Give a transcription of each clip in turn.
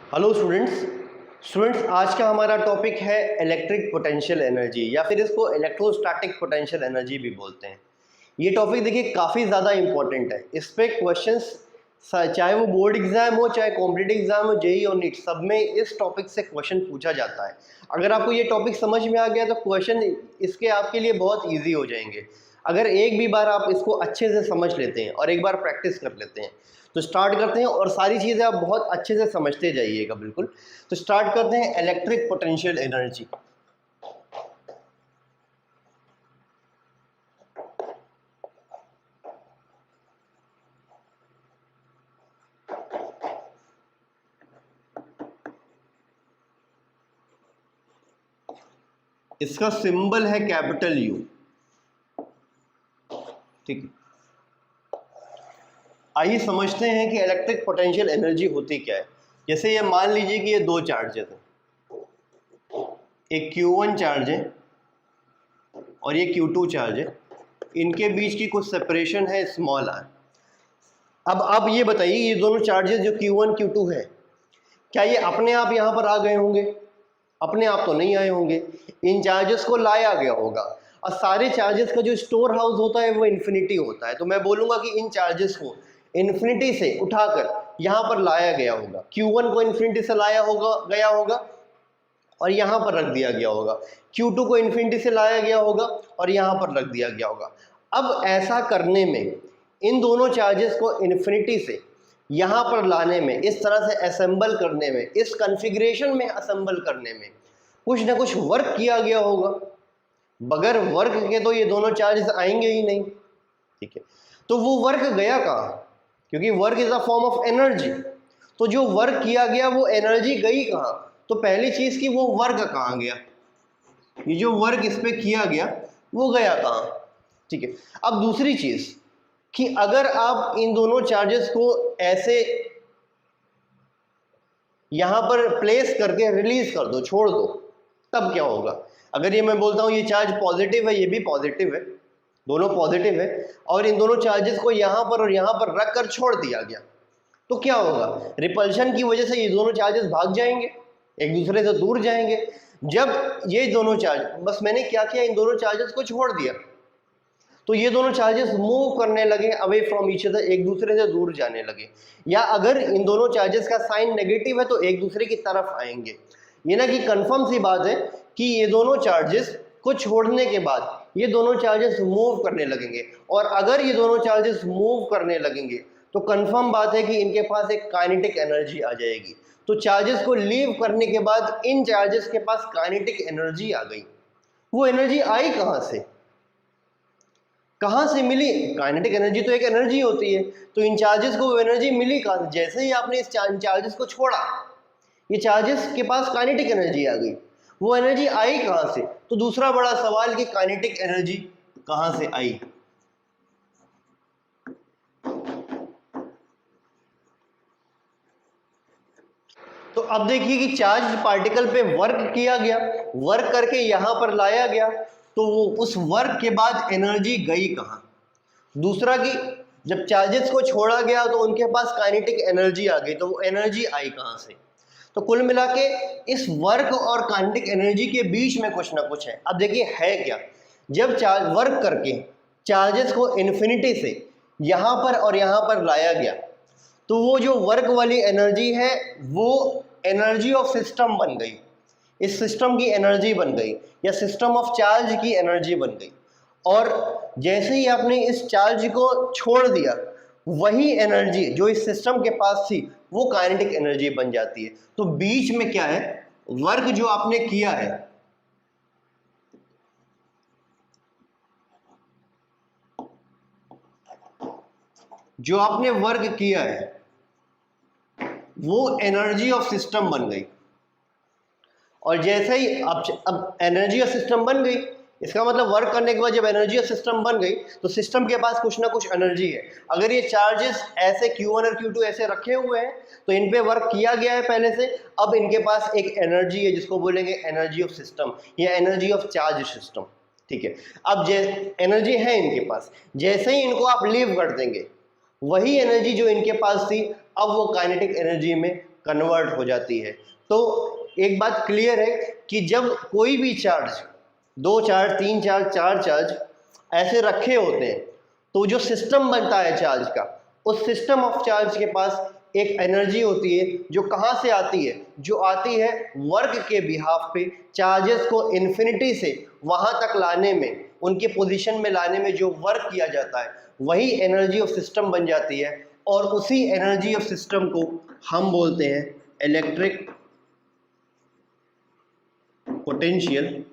Hello students आज का हमारा टॉपिक है इलेक्ट्रिक पोटेंशियल एनर्जी या फिर इसको इलेक्ट्रोस्टैटिक पोटेंशियल एनर्जी भी बोलते हैं। ये टॉपिक देखिए काफ़ी ज़्यादा इंपॉर्टेंट है। इस पे क्वेश्चंस चाहे वो बोर्ड एग्जाम हो, चाहे कॉम्पिटिटिव एग्जाम हो, जेईई और नीट, सब में इस टॉपिक से क्वेश्चन पूछा जाता है। अगर आपको ये टॉपिक समझ में आ गया तो क्वेश्चन इसके आपके लिए बहुत ईजी हो जाएंगे, अगर एक भी बार आप इसको अच्छे से समझ लेते हैं और एक बार प्रैक्टिस कर लेते हैं। तो स्टार्ट करते हैं और सारी चीज़ें आप बहुत अच्छे से समझते जाइएगा बिल्कुल। तो स्टार्ट करते हैं इलेक्ट्रिक पोटेंशियल एनर्जी। इसका सिंबल है कैपिटल यू, ठीक है। आइए समझते हैं कि इलेक्ट्रिक पोटेंशियल एनर्जी होती क्या है। जैसे ये मान लीजिए कि ये दो चार्जेस हैं, एक Q1 चार्ज है और ये Q2 चार्ज है। इनके बीच की कुछ सेपरेशन है स्मॉल r। अब आप ये बताइए, ये दोनों चार्जेस जो Q1 Q2 है, क्या ये अपने आप यहाँ पर आ गए होंगे? अपने आप तो नहीं आए होंगे, इन चार्जेस को लाया गया होगा। और सारे चार्जेस का जो स्टोर हाउस होता है वो इन्फिनिटी होता है। तो मैं बोलूंगा कि इन चार्जेस को इन्फिनिटी से उठाकर यहाँ पर लाया गया होगा। Q1 को इन्फिनिटी से गया होगा और यहाँ पर रख दिया गया होगा। Q2 को इन्फिनिटी से लाया गया होगा और यहाँ पर रख दिया गया होगा। अब ऐसा करने में, इन दोनों चार्जेस को इन्फिनिटी से यहाँ पर लाने में, इस तरह से असेंबल करने में, इस कॉन्फ़िगरेशन में असेंबल करने में कुछ ना कुछ वर्क किया गया होगा। बगैर वर्क के तो ये दोनों चार्जेस आएंगे ही नहीं, ठीक है। तो वो वर्क गया कहाँ? क्योंकि work is a form of energy. तो जो वर्क किया गया वो एनर्जी गई कहाँ? तो पहली चीज की वो वर्क कहाँ गया? ये जो वर्क इस पे किया गया वो गया कहाँ, ठीक है। अब दूसरी चीज कि अगर आप इन दोनों चार्जेस को ऐसे यहां पर प्लेस करके रिलीज कर दो, छोड़ दो, तब क्या होगा? अगर ये मैं बोलता हूं ये चार्ज पॉजिटिव है, ये भी पॉजिटिव है, दोनों पॉजिटिव है, और इन दोनों चार्जेस को यहां पर और यहां पर रख कर छोड़ दिया गया, तो क्या होगा? रिपल्शन की वजह से ये दोनों चार्जेस भाग जाएंगे, एक दूसरे से दूर जाएंगे। जब ये दोनों चार्ज, बस मैंने क्या किया, इन दोनों चार्जेस को छोड़ दिया, तो ये दोनों चार्जेस मूव करने लगे अवे फ्रॉम ईच अदर, एक दूसरे से दूर जाने लगे। या अगर इन दोनों चार्जेस का साइन नेगेटिव है तो एक दूसरे की तरफ आएंगे। ये ना कि कंफर्म सी बात है कि ये दोनों चार्जेस को छोड़ने के बाद ये दोनों चार्जेस मूव करने लगेंगे, और अगर ये दोनों चार्जेस मूव करने लगेंगे तो कंफर्म बात है कि इनके पास एक काइनेटिक एनर्जी आ जाएगी। तो चार्जेस को लीव करने के बाद इन चार्जेस के पास काइनेटिक एनर्जी आ गई। वो एनर्जी आई कहाँ से, कहाँ से मिली? काइनेटिक एनर्जी तो एक एनर्जी होती है, तो इन चार्जेस को वो एनर्जी मिली कहाँ से? जैसे ही आपने इस चार्जेस को छोड़ा, ये चार्जेस के पास काइनेटिक एनर्जी आ गई। वो एनर्जी आई कहाँ से? तो दूसरा बड़ा सवाल कि काइनेटिक एनर्जी कहाँ से आई। तो अब देखिए कि चार्ज पार्टिकल पे वर्क किया गया, वर्क करके यहां पर लाया गया, तो वो उस वर्क के बाद एनर्जी गई कहाँ? दूसरा कि जब चार्जेस को छोड़ा गया तो उनके पास काइनेटिक एनर्जी आ गई, तो वो एनर्जी आई कहाँ से? तो कुल मिला के इस वर्क और काइनेटिक एनर्जी के बीच में कुछ ना कुछ है। अब देखिए है क्या, जब चार्ज वर्क करके चार्जेस को इन्फिनिटी से यहाँ पर और यहाँ पर लाया गया, तो वो जो वर्क वाली एनर्जी है वो एनर्जी ऑफ सिस्टम बन गई, इस सिस्टम की एनर्जी बन गई, या सिस्टम ऑफ चार्ज की एनर्जी बन गई। और जैसे ही आपने इस चार्ज को छोड़ दिया, वही एनर्जी जो इस सिस्टम के पास थी वो काइनेटिक एनर्जी बन जाती है। तो बीच में क्या है, वर्क जो आपने किया है, जो आपने वर्क किया है वो एनर्जी ऑफ सिस्टम बन गई। और जैसे ही अब एनर्जी ऑफ सिस्टम बन गई, इसका मतलब वर्क करने के बाद जब एनर्जी ऑफ सिस्टम बन गई तो सिस्टम के पास कुछ ना कुछ एनर्जी है। अगर ये चार्जेस ऐसे Q1 और Q2 ऐसे रखे हुए हैं तो इन पे वर्क किया गया है पहले से, अब इनके पास एक एनर्जी है जिसको बोलेंगे एनर्जी ऑफ सिस्टम या एनर्जी ऑफ चार्ज सिस्टम, ठीक है। अब एनर्जी है इनके पास, जैसे ही इनको आप लीव कर देंगे, वही एनर्जी जो इनके पास थी अब वो काइनेटिक एनर्जी में कन्वर्ट हो जाती है। तो एक बात क्लियर है कि जब कोई भी चार्ज, 2 चार्ज, 3 चार्ज, 4 चार्ज ऐसे रखे होते हैं तो जो सिस्टम बनता है चार्ज का, उस सिस्टम ऑफ चार्ज के पास एक एनर्जी होती है जो कहाँ से आती है, जो आती है वर्क के बिहाफ पे चार्जेस को इन्फिनिटी से वहाँ तक लाने में, उनके पोजीशन में लाने में जो वर्क किया जाता है वही एनर्जी ऑफ सिस्टम बन जाती है। और उसी एनर्जी ऑफ सिस्टम को हम बोलते हैं इलेक्ट्रिक पोटेंशियल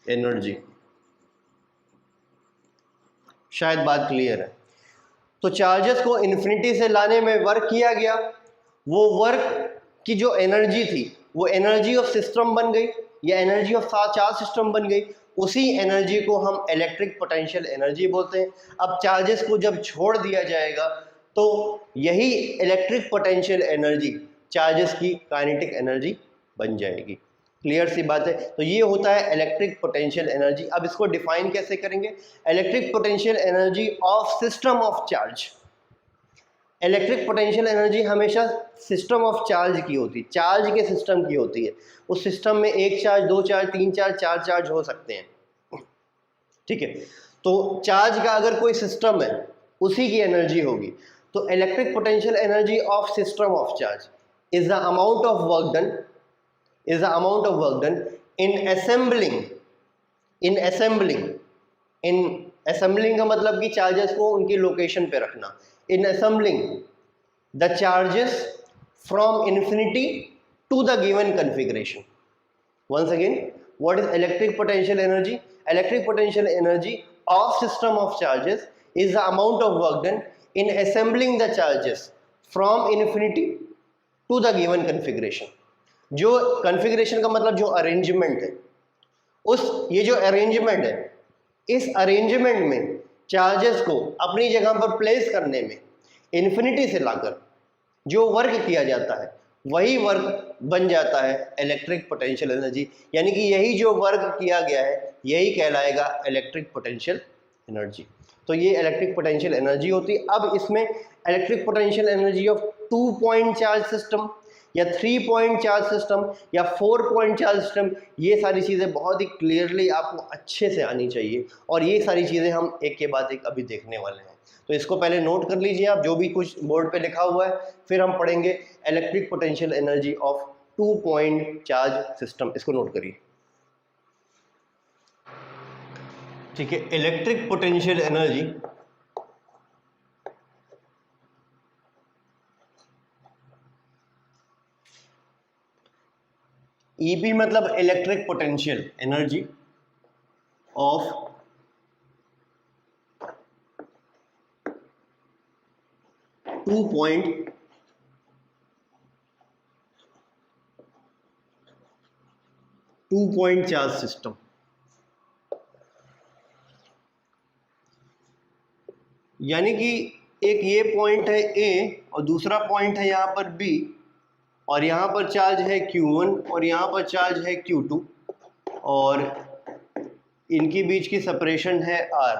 एनर्जी। शायद बात क्लियर है। तो चार्जेस को इन्फिनिटी से लाने में वर्क किया गया, वो वर्क की जो एनर्जी थी वो एनर्जी ऑफ सिस्टम बन गई या एनर्जी ऑफ चार्ज सिस्टम बन गई। उसी एनर्जी को हम इलेक्ट्रिक पोटेंशियल एनर्जी बोलते हैं। अब चार्जेस को जब छोड़ दिया जाएगा तो यही इलेक्ट्रिक पोटेंशियल एनर्जी चार्जेस की काइनेटिक एनर्जी बन जाएगी। क्लियर सी बात है। तो ये होता है इलेक्ट्रिक पोटेंशियल एनर्जी। अब इसको डिफाइन कैसे करेंगे? Electric potential energy of system of charge. Electric potential energy हमेशा सिस्टम ऑफ चार्ज की होती है, चार्ज के सिस्टम की होती है। उस सिस्टम में 1 चार्ज, 2 चार्ज, 3 चार्ज, 4 चार्ज हो सकते हैं, ठीक है। तो चार्ज का अगर कोई सिस्टम है उसी की एनर्जी होगी। तो electric potential energy of system of charge is the amount of work done, is the amount of work done in assembling का मतलब कि चार्जेस को उनकी लोकेशन पे रखना। in assembling the charges from infinity to the given configuration. Once again, what is electric potential energy? Electric potential energy of system of charges is the amount of work done in assembling the charges from infinity to the given configuration. जो configuration का मतलब जो arrangement है, उस ये जो arrangement है, इस अरेंजमेंट में चार्जेस को अपनी जगह पर प्लेस करने में इन्फिनिटी से लाकर जो वर्क किया जाता है वही वर्क बन जाता है इलेक्ट्रिक पोटेंशियल एनर्जी। यानी कि यही जो वर्क किया गया है यही कहलाएगा इलेक्ट्रिक पोटेंशियल एनर्जी। तो ये इलेक्ट्रिक पोटेंशियल एनर्जी होती है। अब इसमें electric potential energy of 2 point charge system या 3 पॉइंट चार्ज सिस्टम या 4 पॉइंट चार्ज सिस्टम, ये सारी चीज़ें बहुत ही क्लियरली आपको अच्छे से आनी चाहिए। और ये सारी चीज़ें हम एक के बाद एक अभी देखने वाले हैं। तो इसको पहले नोट कर लीजिए आप, जो भी कुछ बोर्ड पे लिखा हुआ है। फिर हम पढ़ेंगे electric potential energy of 2 point charge system. इसको नोट करिए, ठीक है। इलेक्ट्रिक पोटेंशियल एनर्जी ईपी मतलब electric potential energy of two point charge system. यानी कि एक ये पॉइंट है ए और दूसरा पॉइंट है यहाँ पर बी, और यहाँ पर चार्ज है Q1 और यहाँ पर चार्ज है Q2 और इनके बीच की सेपरेशन है R।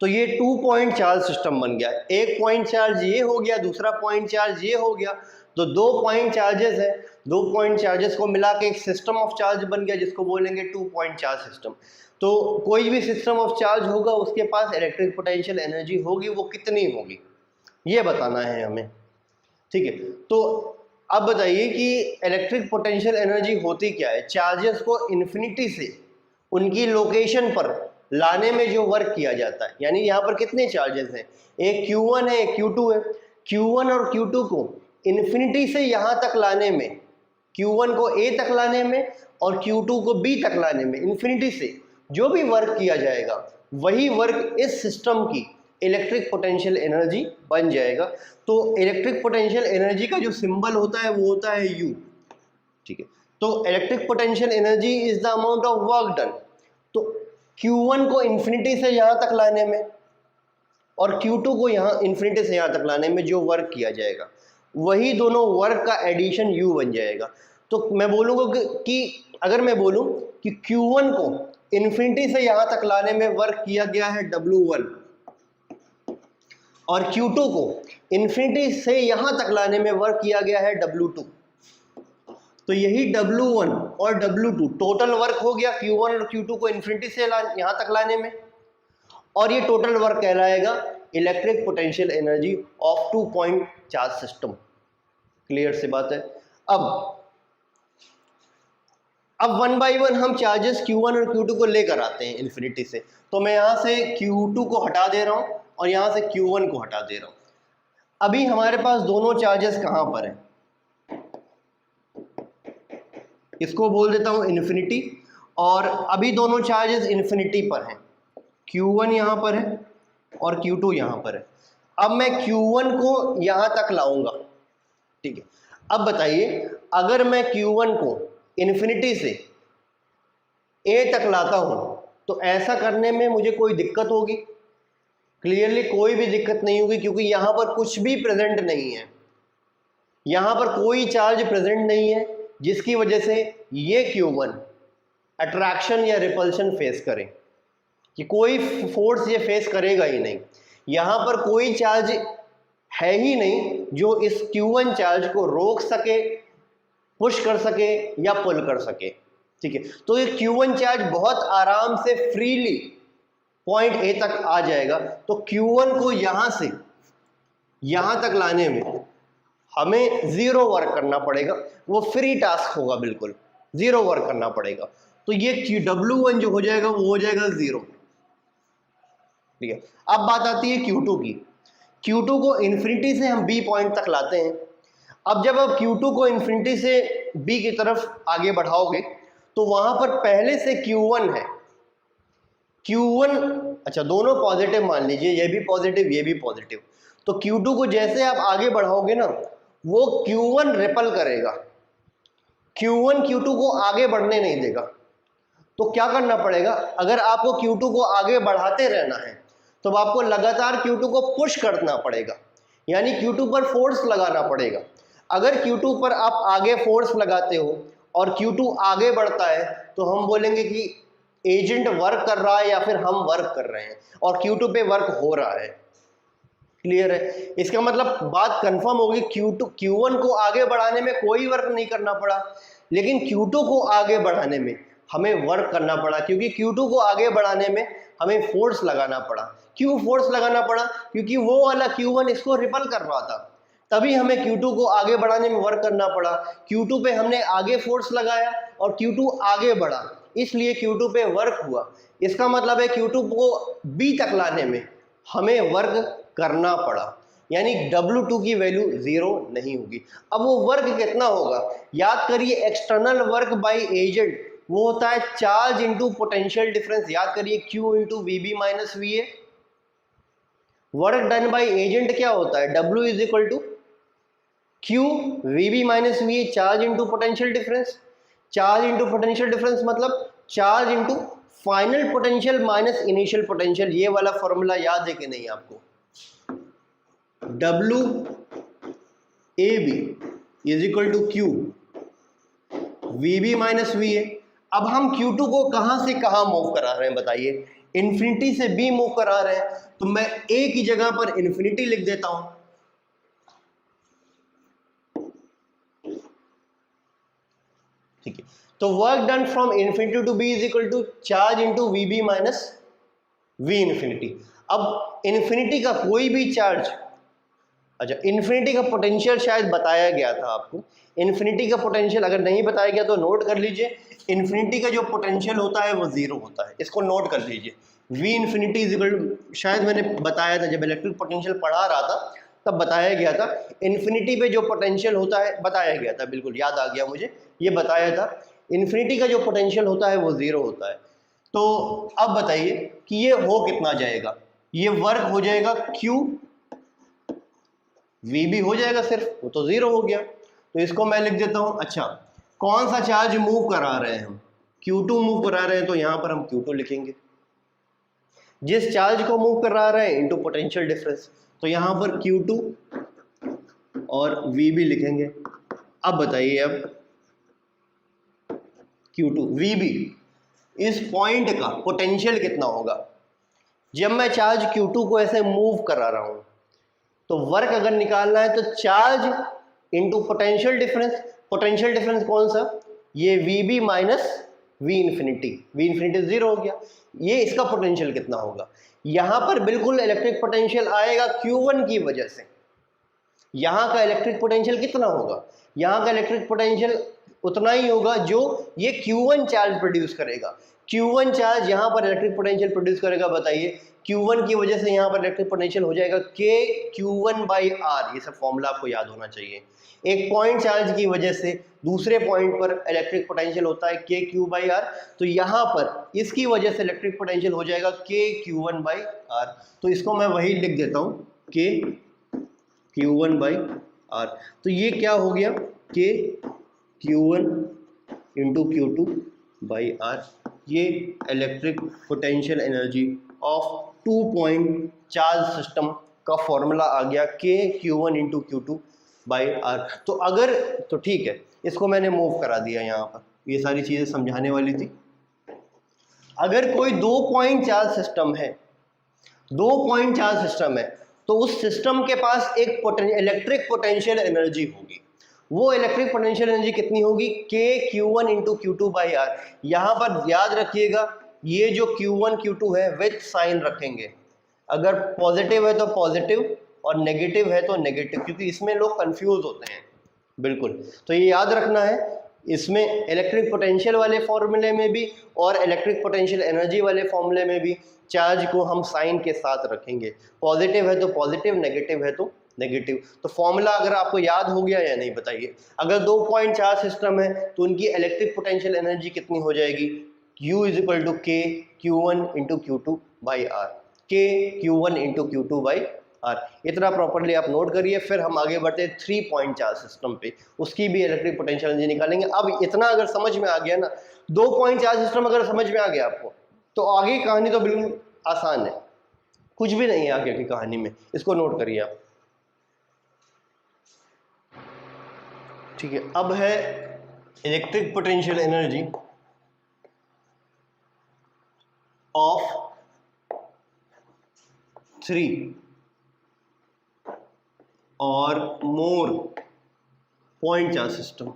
तो ये 2 पॉइंट चार्ज सिस्टम बन गया। एक पॉइंट चार्ज ये हो गया, दूसरा पॉइंट चार्ज ये हो गया। तो 2 पॉइंट चार्जेस है, 2 पॉइंट चार्जेस को मिला के एक सिस्टम ऑफ चार्ज बन गया जिसको बोलेंगे 2 पॉइंट चार्ज सिस्टम। तो कोई भी सिस्टम ऑफ चार्ज होगा उसके पास इलेक्ट्रिक पोटेंशियल एनर्जी होगी, वो कितनी होगी ये बताना है हमें, ठीक है। तो अब बताइए कि इलेक्ट्रिक पोटेंशियल एनर्जी होती क्या है? चार्जेस को इन्फिनिटी से उनकी लोकेशन पर लाने में जो वर्क किया जाता है। यानी यहाँ पर कितने चार्जेस हैं? एक Q1 है, एक Q2 है। Q1 और Q2 को इन्फिनिटी से यहाँ तक लाने में, Q1 को A तक लाने में और Q2 को B तक लाने में, इन्फिनिटी से जो भी वर्क किया जाएगा वही वर्क इस सिस्टम की इलेक्ट्रिक पोटेंशियल एनर्जी बन जाएगा। तो इलेक्ट्रिक पोटेंशियल एनर्जी का जो सिंबल होता है वो होता है U, ठीक है। तो electric potential energy is the amount of work done. तो Q1 को इन्फिनिटी से यहाँ तक लाने में और Q2 को यहाँ इन्फिनिटी से यहाँ तक लाने में जो वर्क किया जाएगा वही दोनों वर्क का एडिशन U बन जाएगा। तो मैं बोलूँगा कि अगर मैं बोलूँ कि Q1 को इन्फिनिटी से यहाँ तक लाने में वर्क किया गया है W1, और Q2 को इन्फिनिटी से यहां तक लाने में वर्क किया गया है W2। तो यही W1 और W2 टोटल वर्क हो गया Q1 और Q2 को इन्फिनिटी से यहां तक लाने में, और ये टोटल वर्क कहलाएगा electric potential energy of 2 point charge system. Clear सी बात है। अब 1 बाई 1 हम चार्जेस Q1 और Q2 को लेकर आते हैं इन्फिनिटी से। तो मैं यहां से Q2 को हटा दे रहा हूं और यहां से Q1 को हटा दे रहा हूं। अभी हमारे पास दोनों चार्जेस कहां पर हैं? इसको बोल देता हूं इन्फिनिटी, और अभी दोनों चार्जेस इन्फिनिटी पर हैं। Q1 यहां पर है और Q2 यहां पर है। अब मैं Q1 को यहां तक लाऊंगा, ठीक है। अब बताइए, अगर मैं Q1 को इन्फिनिटी से A तक लाता हूं तो ऐसा करने में मुझे कोई दिक्कत होगी? क्लियरली कोई भी दिक्कत नहीं होगी, क्योंकि यहां पर कुछ भी प्रेजेंट नहीं है, यहां पर कोई चार्ज प्रेजेंट नहीं है जिसकी वजह से ये Q1 अट्रैक्शन या रिपल्शन फेस करे, कि कोई फोर्स ये फेस करेगा ही नहीं। यहां पर कोई चार्ज है ही नहीं जो इस Q1 चार्ज को रोक सके, पुश कर सके या पुल कर सके, ठीक है। तो ये Q1 चार्ज बहुत आराम से फ्रीली पॉइंट A तक आ जाएगा। तो Q1 को यहां से यहां तक लाने में हमें जीरो वर्क करना पड़ेगा, वो फ्री टास्क होगा, बिल्कुल जीरो वर्क करना पड़ेगा। तो ये W1 जो हो जाएगा वो हो जाएगा जीरो, ठीक है। अब बात आती है Q2 की। Q2 को इन्फिनिटी से हम B पॉइंट तक लाते हैं। अब जब आप Q2 को इन्फिनिटी से B की तरफ आगे बढ़ाओगे तो वहां पर पहले से Q1 है। Q1, अच्छा दोनों पॉजिटिव मान लीजिए, ये भी पॉजिटिव ये भी पॉजिटिव। तो Q2 को जैसे आप आगे बढ़ाओगे ना, वो Q1 रिपल करेगा, Q1 Q2 को आगे बढ़ने नहीं देगा। तो क्या करना पड़ेगा, अगर आपको Q2 को आगे बढ़ाते रहना है तो आपको लगातार Q2 को पुश करना पड़ेगा, यानी Q2 पर फोर्स लगाना पड़ेगा। अगर Q2 पर आप आगे फोर्स लगाते हो और Q2 आगे बढ़ता है तो हम बोलेंगे कि एजेंट वर्क कर रहा है या फिर हम वर्क कर रहे हैं, और Q2 पे वर्क हो रहा है। क्लियर है? इसका मतलब बात कंफर्म होगी, Q1 को आगे बढ़ाने में कोई वर्क नहीं करना पड़ा, लेकिन Q2 को आगे बढ़ाने में हमें वर्क करना पड़ा, क्योंकि Q2 को आगे बढ़ाने में हमें फोर्स लगाना पड़ा। क्यों फोर्स लगाना पड़ा? क्योंकि वो वाला Q1 इसको रिपल कर रहा था, तभी हमें Q2 को आगे बढ़ाने में वर्क करना पड़ा। Q2 पे हमने आगे फोर्स लगाया और Q2 आगे बढ़ा, इसलिए Q2 पे वर्क हुआ। इसका मतलब है Q2 को B तक लाने में हमें वर्क करना पड़ा, यानी W2 की वैल्यू जीरो नहीं होगी। अब वो वर्क कितना होगा? याद करिए, एक्सटर्नल वर्क बाय एजेंट वो होता है चार्ज इंटू पोटेंशियल डिफरेंस। याद करिए, Q into VB minus VA। Work done by agent क्या होता है? W is equal to Q VB minus VA, charge into potential difference. Charge into potential difference मतलब charge into final potential minus initial potential. ये वाला formula याद है कि नहीं आपको? W AB is equal to Q VB minus VA। अब हम Q2 को कहां से कहां मूव करा रहे हैं बताइए? इन्फिनिटी से B मूव करा रहे हैं, तो मैं A की जगह पर इन्फिनिटी लिख देता हूं। ठीक है, तो work done from infinity to B is equal to charge into VB minus V infinity. अब इन्फिनिटी का कोई भी चार्ज, अच्छा इन्फिनिटी का पोटेंशियल शायद बताया गया था आपको। इन्फिनिटी का पोटेंशियल अगर नहीं बताया गया तो नोट कर लीजिए। इन्फिनिटी का जो पोटेंशियल होता है वो जीरो होता है, इसको नोट कर लीजिए। V infinity is equal to, शायद मैंने बताया था जब इलेक्ट्रिक पोटेंशियल पढ़ा रहा था तब बताया गया था। इन्फिनिटी पे जो पोटेंशियल होता है बताया गया था, बिल्कुल याद आ गया मुझे, ये बताया था। इन्फिनिटी का जो पोटेंशियल होता है वो जीरो होता है। तो अब बताइए कि ये हो कितना जाएगा? ये वर्क हो जाएगा Q VB हो जाएगा सिर्फ, वो तो जीरो हो गया। तो इसको मैं लिख देता हूं। अच्छा, कौन सा चार्ज मूव करा रहे हैं हम? Q2 मूव करा रहे हैं, तो यहां पर हम Q2 लिखेंगे। जिस चार्ज को मूव करा रहे हैं इनटू पोटेंशियल डिफरेंस, तो यहां पर Q2 और VB लिखेंगे। अब बताइए, अब Q2 VB इस पॉइंट का पोटेंशियल कितना होगा? जब मैं चार्ज Q2 को ऐसे मूव करा रहा हूं, तो वर्क अगर निकालना है तो charge into potential difference. Potential difference कौन सा, ये VB माइनस वी इन्फिनिटी 0 हो गया। ये इसका पोटेंशियल कितना होगा, यहां पर बिल्कुल इलेक्ट्रिक पोटेंशियल आएगा Q1 की वजह से। यहां का इलेक्ट्रिक पोटेंशियल कितना होगा, यहां का इलेक्ट्रिक पोटेंशियल उतना ही होगा जो ये Q1 चार्ज प्रोड्यूस करेगा। Q1 चार्ज यहां पर इलेक्ट्रिक पोटेंशियल प्रोड्यूस करेगा, बताइए Q1 की वजह से यहां पर इलेक्ट्रिक पोटेंशियल हो जाएगा K Q1/R। ये सब फॉर्मूला आपको याद होना चाहिए। एक पॉइंट चार्ज की वजह से दूसरे पॉइंट पर इलेक्ट्रिक पोटेंशियल होता है K Q/R, तो यहाँ पर इसकी वजह से इलेक्ट्रिक पोटेंशियल हो जाएगा K Q1/R। तो इसको मैं वही लिख देता हूँ K Q1/R। तो ये क्या हो गया, K Q1 इंटू Q2/R। ये electric potential energy of 2 point charge system का फॉर्मूला आ गया K Q1 इंटू Q2/R। तो अगर, तो ठीक है, इसको मैंने मूव करा दिया यहाँ पर, ये सारी चीजें समझाने वाली थी। अगर कोई 2 पॉइंट चार्ज सिस्टम है, 2 पॉइंट चार्ज सिस्टम है, तो उस सिस्टम के पास एक इलेक्ट्रिक पोटेंशियल एनर्जी होगी। वो इलेक्ट्रिक पोटेंशियल एनर्जी कितनी होगी, K Q1 इंटू Q2/R। यहाँ पर याद रखिएगा, ये जो Q1 Q2 है विथ साइन रखेंगे, अगर पॉजिटिव है तो पॉजिटिव और नेगेटिव है तो नेगेटिव, क्योंकि इसमें लोग कंफ्यूज होते हैं। बिल्कुल, तो ये याद रखना है, इसमें इलेक्ट्रिक पोटेंशियल वाले फॉर्मूले में भी और इलेक्ट्रिक पोटेंशियल एनर्जी वाले फॉर्मूले में भी चार्ज को हम साइन के साथ रखेंगे। पॉजिटिव है तो पॉजिटिव, नेगेटिव है तो नेगेटिव। तो फॉर्मूला अगर आपको याद हो गया या नहीं बताइए। अगर 2 पॉइंट चार्ज सिस्टम है तो उनकी इलेक्ट्रिक पोटेंशियल एनर्जी कितनी हो जाएगी, Q = K Q1 into Q2/R। K Q1 into Q2/R। इतना प्रॉपर्ली आप नोट करिए। फिर हम आगे बढ़ते हैं 3 पॉइंट चार्ज सिस्टम पे, उसकी भी इलेक्ट्रिक पोटेंशियल एनर्जी निकालेंगे। अब इतना अगर समझ में आ गया ना, 2 पॉइंट चार्ज सिस्टम अगर समझ में आ गया आपको, तो आगे कहानी तो बिल्कुल आसान है, कुछ भी नहीं है आगे की कहानी में। इसको नोट करिए आप, ठीक है। अब है इलेक्ट्रिक पोटेंशियल एनर्जी ऑफ 3 और मोर पॉइंट चार्ज सिस्टम।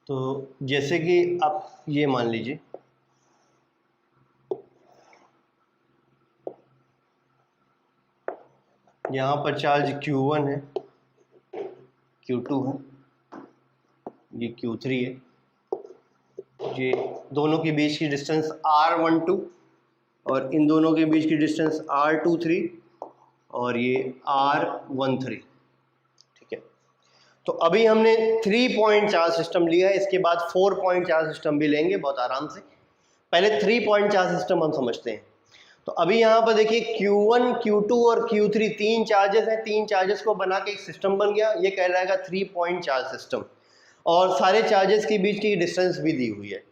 तो जैसे कि आप ये मान लीजिए, यहाँ पर चार्ज Q1 है, Q2 है, ये Q3 है, ये दोनों के बीच की डिस्टेंस R12 और इन दोनों के बीच की डिस्टेंस R23 और ये R13, ठीक है। तो अभी हमने 3 पॉइंट चार्ज सिस्टम लिया है, इसके बाद 4 पॉइंट चार्ज सिस्टम भी लेंगे बहुत आराम से। पहले 3 पॉइंट चार्ज सिस्टम हम समझते हैं। तो अभी यहाँ पर देखिए Q1, Q2 और Q3 3 चार्जेस हैं, 3 चार्जेस को बना के एक सिस्टम बन गया, ये कहलाएगा 3 पॉइंट चार्ज सिस्टम। और सारे चार्जेस के बीच की डिस्टेंस भी दी हुई है।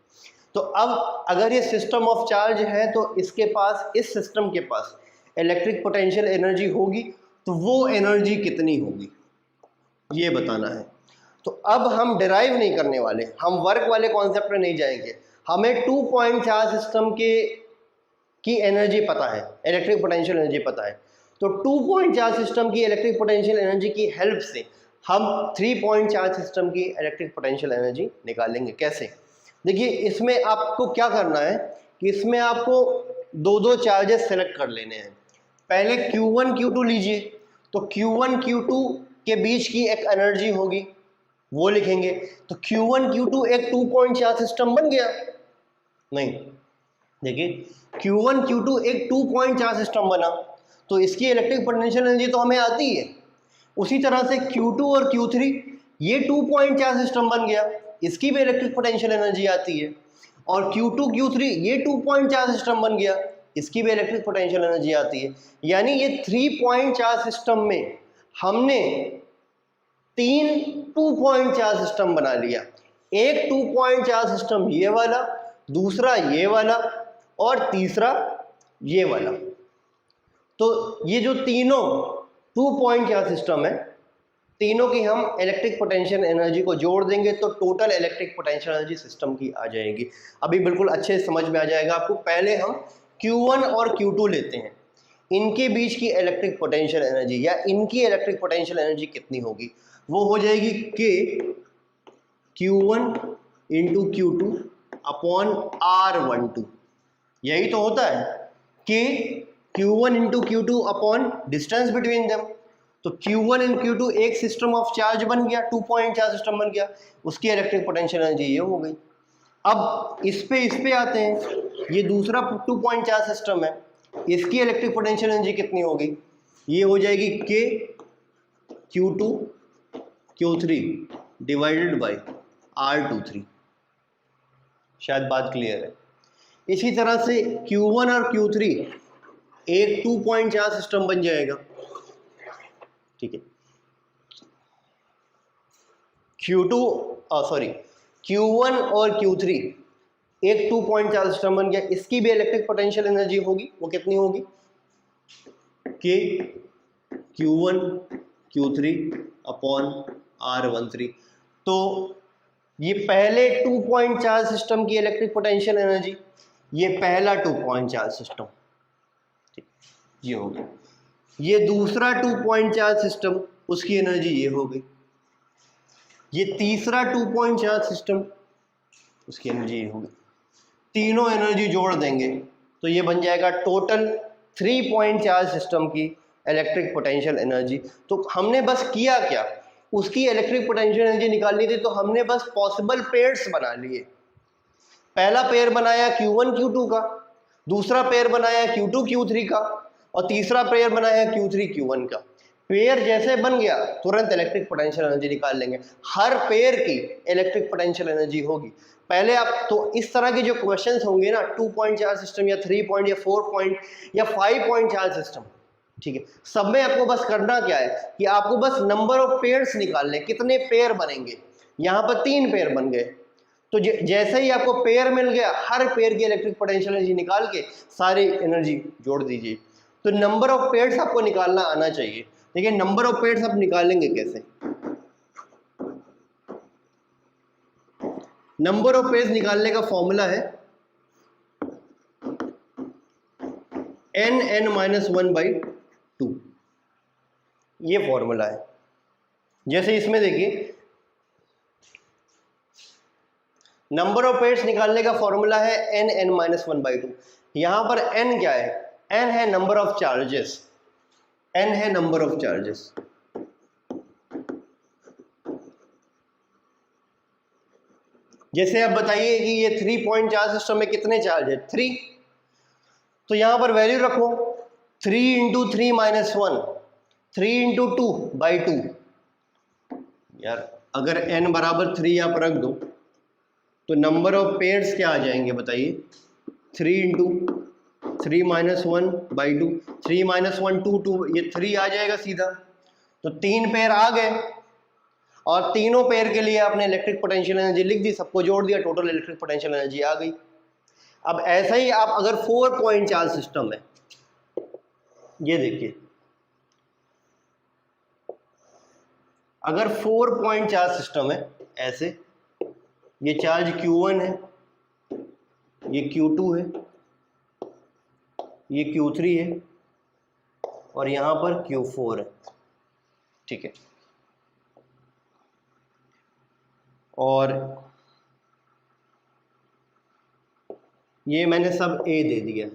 तो अब अगर ये सिस्टम ऑफ चार्ज है तो इसके पास, इस सिस्टम के पास इलेक्ट्रिक पोटेंशियल एनर्जी होगी, तो वो एनर्जी कितनी होगी ये बताना है। तो अब हम डिराइव नहीं करने वाले, हम वर्क वाले कॉन्सेप्ट में नहीं जाएंगे। हमें 2 पॉइंट चार्ज सिस्टम की एनर्जी पता है, इलेक्ट्रिक पोटेंशियल एनर्जी पता है। तो 2 पॉइंट चार्ज सिस्टम की इलेक्ट्रिक पोटेंशियल एनर्जी की हेल्प से हम 3 पॉइंट चार्ज सिस्टम की इलेक्ट्रिक पोटेंशियल एनर्जी निकालेंगे। कैसे, देखिए इसमें आपको क्या करना है कि इसमें आपको 2-2 चार्जेस सेलेक्ट कर लेने हैं। पहले Q1 Q2 लीजिए, तो Q1 Q2 के बीच की एक एनर्जी होगी, वो लिखेंगे। तो Q1 Q2 एक 2 पॉइंट चार्ज सिस्टम बन गया? नहीं, देखिए Q1 Q2 एक 2 पॉइंट चार्ज सिस्टम बना, तो इसकी इलेक्ट्रिक पोटेंशियल एनर्जी तो हमें आती है। उसी तरह से Q2 और Q3 ये 2 पॉइंट चार्ज सिस्टम बन गया, इसकी भी इलेक्ट्रिक पोटेंशियल एनर्जी आती है। और Q2 Q3 ये 2 पॉइंट चार्ज सिस्टम बन गया, इसकी भी इलेक्ट्रिक पोटेंशियल एनर्जी आती है। यानी ये 3 पॉइंट चार्ज सिस्टम में हमने 3 2 पॉइंट चार्ज सिस्टम बना लिया। एक 2 पॉइंट चार्ज सिस्टम ये वाला, दूसरा ये वाला और तीसरा ये वाला। तो ये जो तीनों 2 पॉइंट चार्ज सिस्टम है, तीनों की हम इलेक्ट्रिक पोटेंशियल एनर्जी को जोड़ देंगे तो total electric potential energy system की आ जाएगी। अभी बिल्कुल अच्छे समझ में आ जाएगा आपको। पहले हम Q1 और Q2 लेते हैं, इनके बीच की इलेक्ट्रिक पोटेंशियल एनर्जी या इनकी इलेक्ट्रिक पोटेंशियल एनर्जी कितनी होगी, वो हो जाएगी K Q1 into Q2 upon R12। यही तो होता है, K Q1 into Q2 upon distance between them. तो Q1 एंड Q2 एक सिस्टम ऑफ चार्ज बन गया, 2 पॉइंट चार्ज सिस्टम बन गया, उसकी इलेक्ट्रिक पोटेंशियल एनर्जी ये हो गई। अब इस पे आते हैं, ये दूसरा 2 पॉइंट चार्ज सिस्टम है, इसकी इलेक्ट्रिक पोटेंशियल एनर्जी कितनी होगी, ये हो जाएगी K Q2 Q3 divided by R23। शायद बात क्लियर है। इसी तरह से Q1 और Q3 एक 2 पॉइंट चार्ज सिस्टम बन जाएगा, ठीक है। Q1 और Q3 एक 2 पॉइंट चार्ज सिस्टम बन गया, इसकी भी इलेक्ट्रिक पोटेंशियल एनर्जी होगी, वो कितनी होगी, K Q1 Q3 upon R13। तो ये पहले 2 पॉइंट चार्ज सिस्टम की इलेक्ट्रिक पोटेंशियल एनर्जी, ये पहला 2 पॉइंट चार्ज सिस्टम, ठीक, ये हो गया। ये दूसरा 2 पॉइंट चार्ज सिस्टम, उसकी एनर्जी ये हो गई। ये तीसरा 2 पॉइंट चार्ज सिस्टम, उसकी एनर्जी ये हो गई। तीनों एनर्जी जोड़ देंगे तो ये बन जाएगा टोटल 3 पॉइंट चार्ज सिस्टम की इलेक्ट्रिक पोटेंशियल एनर्जी। तो हमने बस किया क्या, उसकी इलेक्ट्रिक पोटेंशियल एनर्जी निकालनी थी, तो हमने बस पॉसिबल पेयर्स बना लिए। पहला पेयर बनाया Q1 Q2 का, दूसरा पेयर बनाया Q2 Q3 का, और तीसरा पेयर बनाया Q3 Q1 का। पेयर जैसे बन गया तुरंत इलेक्ट्रिक पोटेंशियल एनर्जी निकाल लेंगे। हर पेयर की इलेक्ट्रिक पोटेंशियल एनर्जी होगी। पहले आप तो इस तरह के जो क्वेश्चंस होंगे ना, 2 पॉइंट चार्ज सिस्टम या 3 पॉइंट या 4 पॉइंट या 5 पॉइंट चार्ज सिस्टम, ठीक है, सब में आपको बस करना क्या है कि आपको बस नंबर ऑफ पेयर्स निकालने, कितने पेयर बनेंगे। यहाँ पर 3 पेयर बन गए, तो जैसे ही आपको पेयर मिल गया, हर पेयर की इलेक्ट्रिक पोटेंशियल एनर्जी निकाल के सारी एनर्जी जोड़ दीजिए। तो नंबर ऑफ पेयर्स आपको निकालना आना चाहिए। देखिए नंबर ऑफ पेयर्स आप निकालेंगे कैसे। नंबर ऑफ पेयर्स निकालने का फॉर्मूला है n(n-1/2), ये फॉर्मूला है। जैसे इसमें देखिए नंबर ऑफ पेयर्स निकालने का फॉर्मूला है n(n-1/2). यहां पर n क्या है, n है नंबर ऑफ चार्जेस, n है नंबर ऑफ चार्जेस। जैसे आप बताइए कि ये 3 पॉइंट चार्ज सिस्टम में कितने चार्ज है, 3, तो यहां पर वैल्यू रखो 3 इंटू 3 माइनस 1, 3 इंटू 2/2। यार अगर n बराबर 3 आप रख दो तो नंबर ऑफ पेयर्स क्या आ जाएंगे बताइए, 3 इंटू 3 माइनस 1/2, 3 माइनस 1 2, ये 3 आ जाएगा सीधा। तो 3 पेयर आ गए, और तीनों पेयर के लिए आपने इलेक्ट्रिक पोटेंशियल एनर्जी लिख दी, सबको जोड़ दिया, टोटल इलेक्ट्रिक पोटेंशियल एनर्जी आ गई। अब ऐसा ही आप अगर 4 पॉइंट चार्ज सिस्टम है, ये देखिए अगर 4 पॉइंट चार्ज सिस्टम है ऐसे, ये चार्ज Q1 है, ये Q2 है, ये Q3 है, और यहां पर Q4 है, ठीक है। और ये मैंने सब A दे दिया,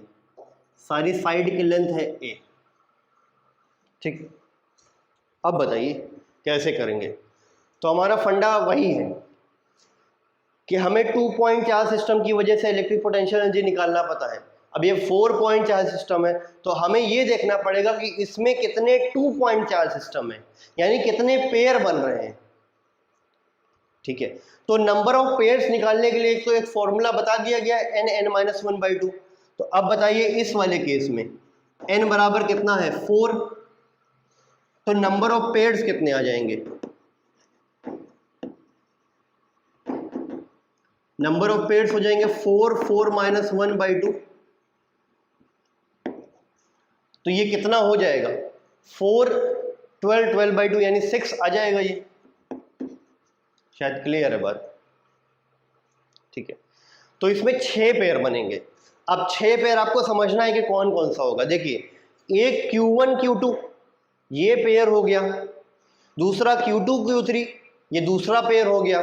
सारी साइड की लेंथ है A, ठीक। अब बताइए कैसे करेंगे। तो हमारा फंडा वही है कि हमें 2 पॉइंट चार्ज सिस्टम की वजह से इलेक्ट्रिक पोटेंशियल एनर्जी निकालना पता है। अब ये 4 पॉइंट चार्ज सिस्टम है, तो हमें ये देखना पड़ेगा कि इसमें कितने 2 पॉइंट चार्ज सिस्टम है, यानी कितने पेयर बन रहे हैं, ठीक है। तो नंबर ऑफ पेयर्स निकालने के लिए तो एक फॉर्मूला बता दिया गया है n(n-1/2). तो अब बताइए इस वाले केस में n बराबर कितना है, 4, तो नंबर ऑफ पेयर्स कितने आ जाएंगे, नंबर ऑफ पेयर्स हो जाएंगे 4, 4 माइनस 1/2। तो ये कितना हो जाएगा, 4 12/2 यानी 6 आ जाएगा ये। शायद क्लियर है बात, ठीक है। तो इसमें 6 पेयर बनेंगे। अब 6 पेयर आपको समझना है कि कौन कौन सा होगा। देखिए एक Q1 Q2 ये पेयर हो गया, दूसरा Q2 Q3 ये दूसरा पेयर हो गया,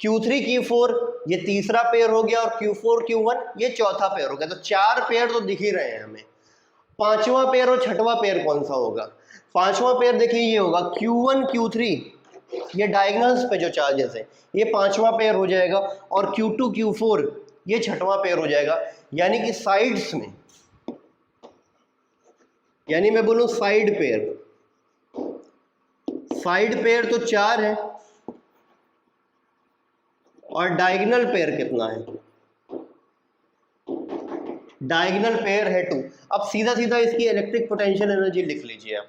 Q3 Q4 ये तीसरा पेयर हो गया, और Q4 Q1 ये चौथा पेयर हो गया। तो 4 पेयर तो दिख ही रहे हैं हमें। पांचवा पेयर और छठवां पेयर कौन सा होगा? पांचवा पेयर देखिए ये होगा Q1 Q3, ये डायगोनल्स पे जो चार्जेस है ये पांचवा पेयर हो जाएगा, और Q2 Q4 ये छठवां पेयर हो जाएगा। यानी कि साइड्स में, यानी मैं बोलूं साइड पेयर, साइड पेयर तो 4 है और डायगोनल पेयर कितना है? डायगोनल पेयर है 2। अब सीधा सीधा इसकी इलेक्ट्रिक पोटेंशियल एनर्जी लिख लीजिए आप।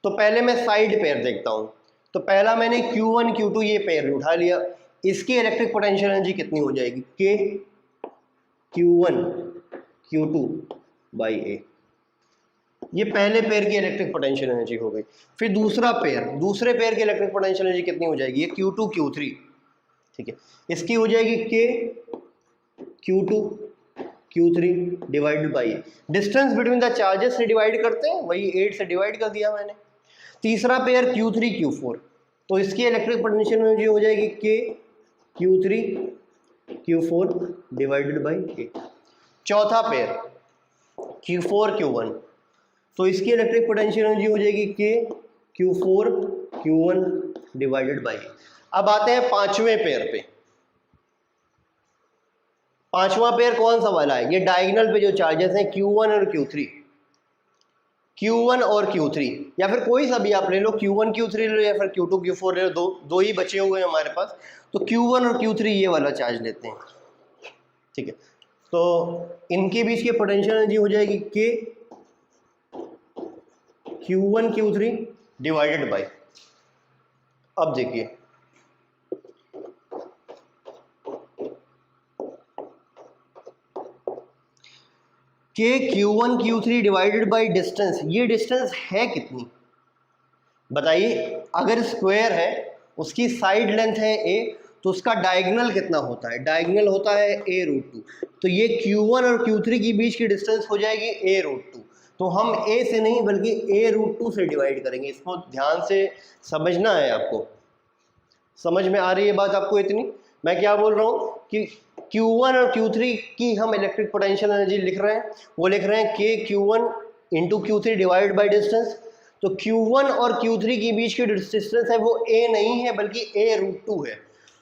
तो पहले मैं साइड पेयर देखता हूं। तो पहला मैंने Q1 Q2 ये पेयर उठा लिया, इसकी इलेक्ट्रिक पोटेंशियल एनर्जी कितनी हो जाएगी? K Q1 Q2 by A। ये पहले पेयर की इलेक्ट्रिक पोटेंशियल एनर्जी हो गई। फिर दूसरा पेयर, दूसरे पेयर की इलेक्ट्रिक पोटेंशियल एनर्जी कितनी हो जाएगी? ये Q2 Q3, ठीक है। इसकी हो जाएगी K Q2 Q3 divided by distance between the charges से डिवाइड करते हैं, वही 8 से डिवाइड कर दिया मैंने। तीसरा पेयर Q3 Q4, तो इसकी इलेक्ट्रिक पोटेंशियल एनर्जी हो जाएगी K Q3 Q4 divided by 8। चौथा पेयर Q4 Q1, तो इसकी इलेक्ट्रिक पोटेंशियल एनर्जी हो जाएगी K Q4 Q1 divided by. अब आते हैं पांचवें पेयर पे। पांचवा पेयर कौन सा वाला है? ये डायगोनल पे जो चार्जेस हैं Q1 और Q3, Q1 और Q3, या फिर कोई सा भी आप ले लो, Q1 Q3 ले लो या फिर Q2 Q4 ले लो, दो ही बचे हुए हैं हमारे पास। तो Q1 और Q3 ये वाला चार्ज लेते हैं, ठीक है। तो इनके बीच की पोटेंशियल एनर्जी हो जाएगी K Q1 Q3 divided by. अब देखिए K Q1 Q3 divided by distance, ये डिस्टेंस है कितनी बताइए? अगर स्क्वायर है, उसकी साइड लेंथ है a, तो उसका डायगोनल कितना होता है? डायगोनल होता है a√2। तो ये Q1 और Q3 के बीच की डिस्टेंस हो जाएगी a√2। तो हम a से नहीं बल्कि a√2 से डिवाइड करेंगे। इसको ध्यान से समझना है आपको। समझ में आ रही है बात आपको इतनी? मैं क्या बोल रहा हूँ कि Q1 और Q3 की हम इलेक्ट्रिक पोटेंशियल एनर्जी लिख रहे हैं, वो लिख रहे हैं K Q1 into Q3 divide by distance. तो Q1 और Q3 के बीच की डिस्टेंस है वो a नहीं है बल्कि a√2 है,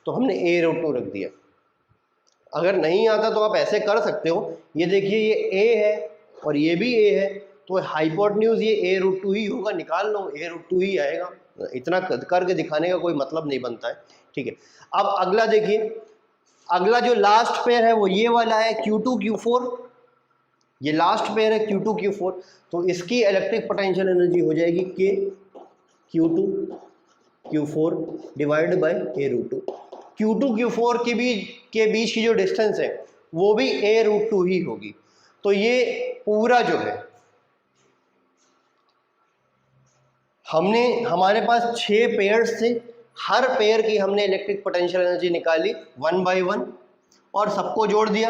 तो हमने a√2 रख दिया। अगर नहीं आता तो आप ऐसे कर सकते हो, ये देखिए ये a है और ये भी a है, तो हाइपोटेन्यूज ये a√2 ही होगा, निकाल लो a√2 ही आएगा। इतना करके दिखाने का कोई मतलब नहीं बनता है, ठीक है। अब अगला देखिए, अगला जो लास्ट पेयर है वो ये वाला है Q2 Q4, ये लास्ट पेयर है Q2 Q4। तो इसकी इलेक्ट्रिक पोटेंशियल एनर्जी हो जाएगी K Q2 Q4 divide by a√2। Q2 Q4 के बीच की जो डिस्टेंस है वो भी a√2 ही होगी। तो ये पूरा जो है हमारे पास 6 पेयर्स थे, हर पेयर की हमने इलेक्ट्रिक पोटेंशियल एनर्जी निकाली 1 बाय 1 और सबको जोड़ दिया,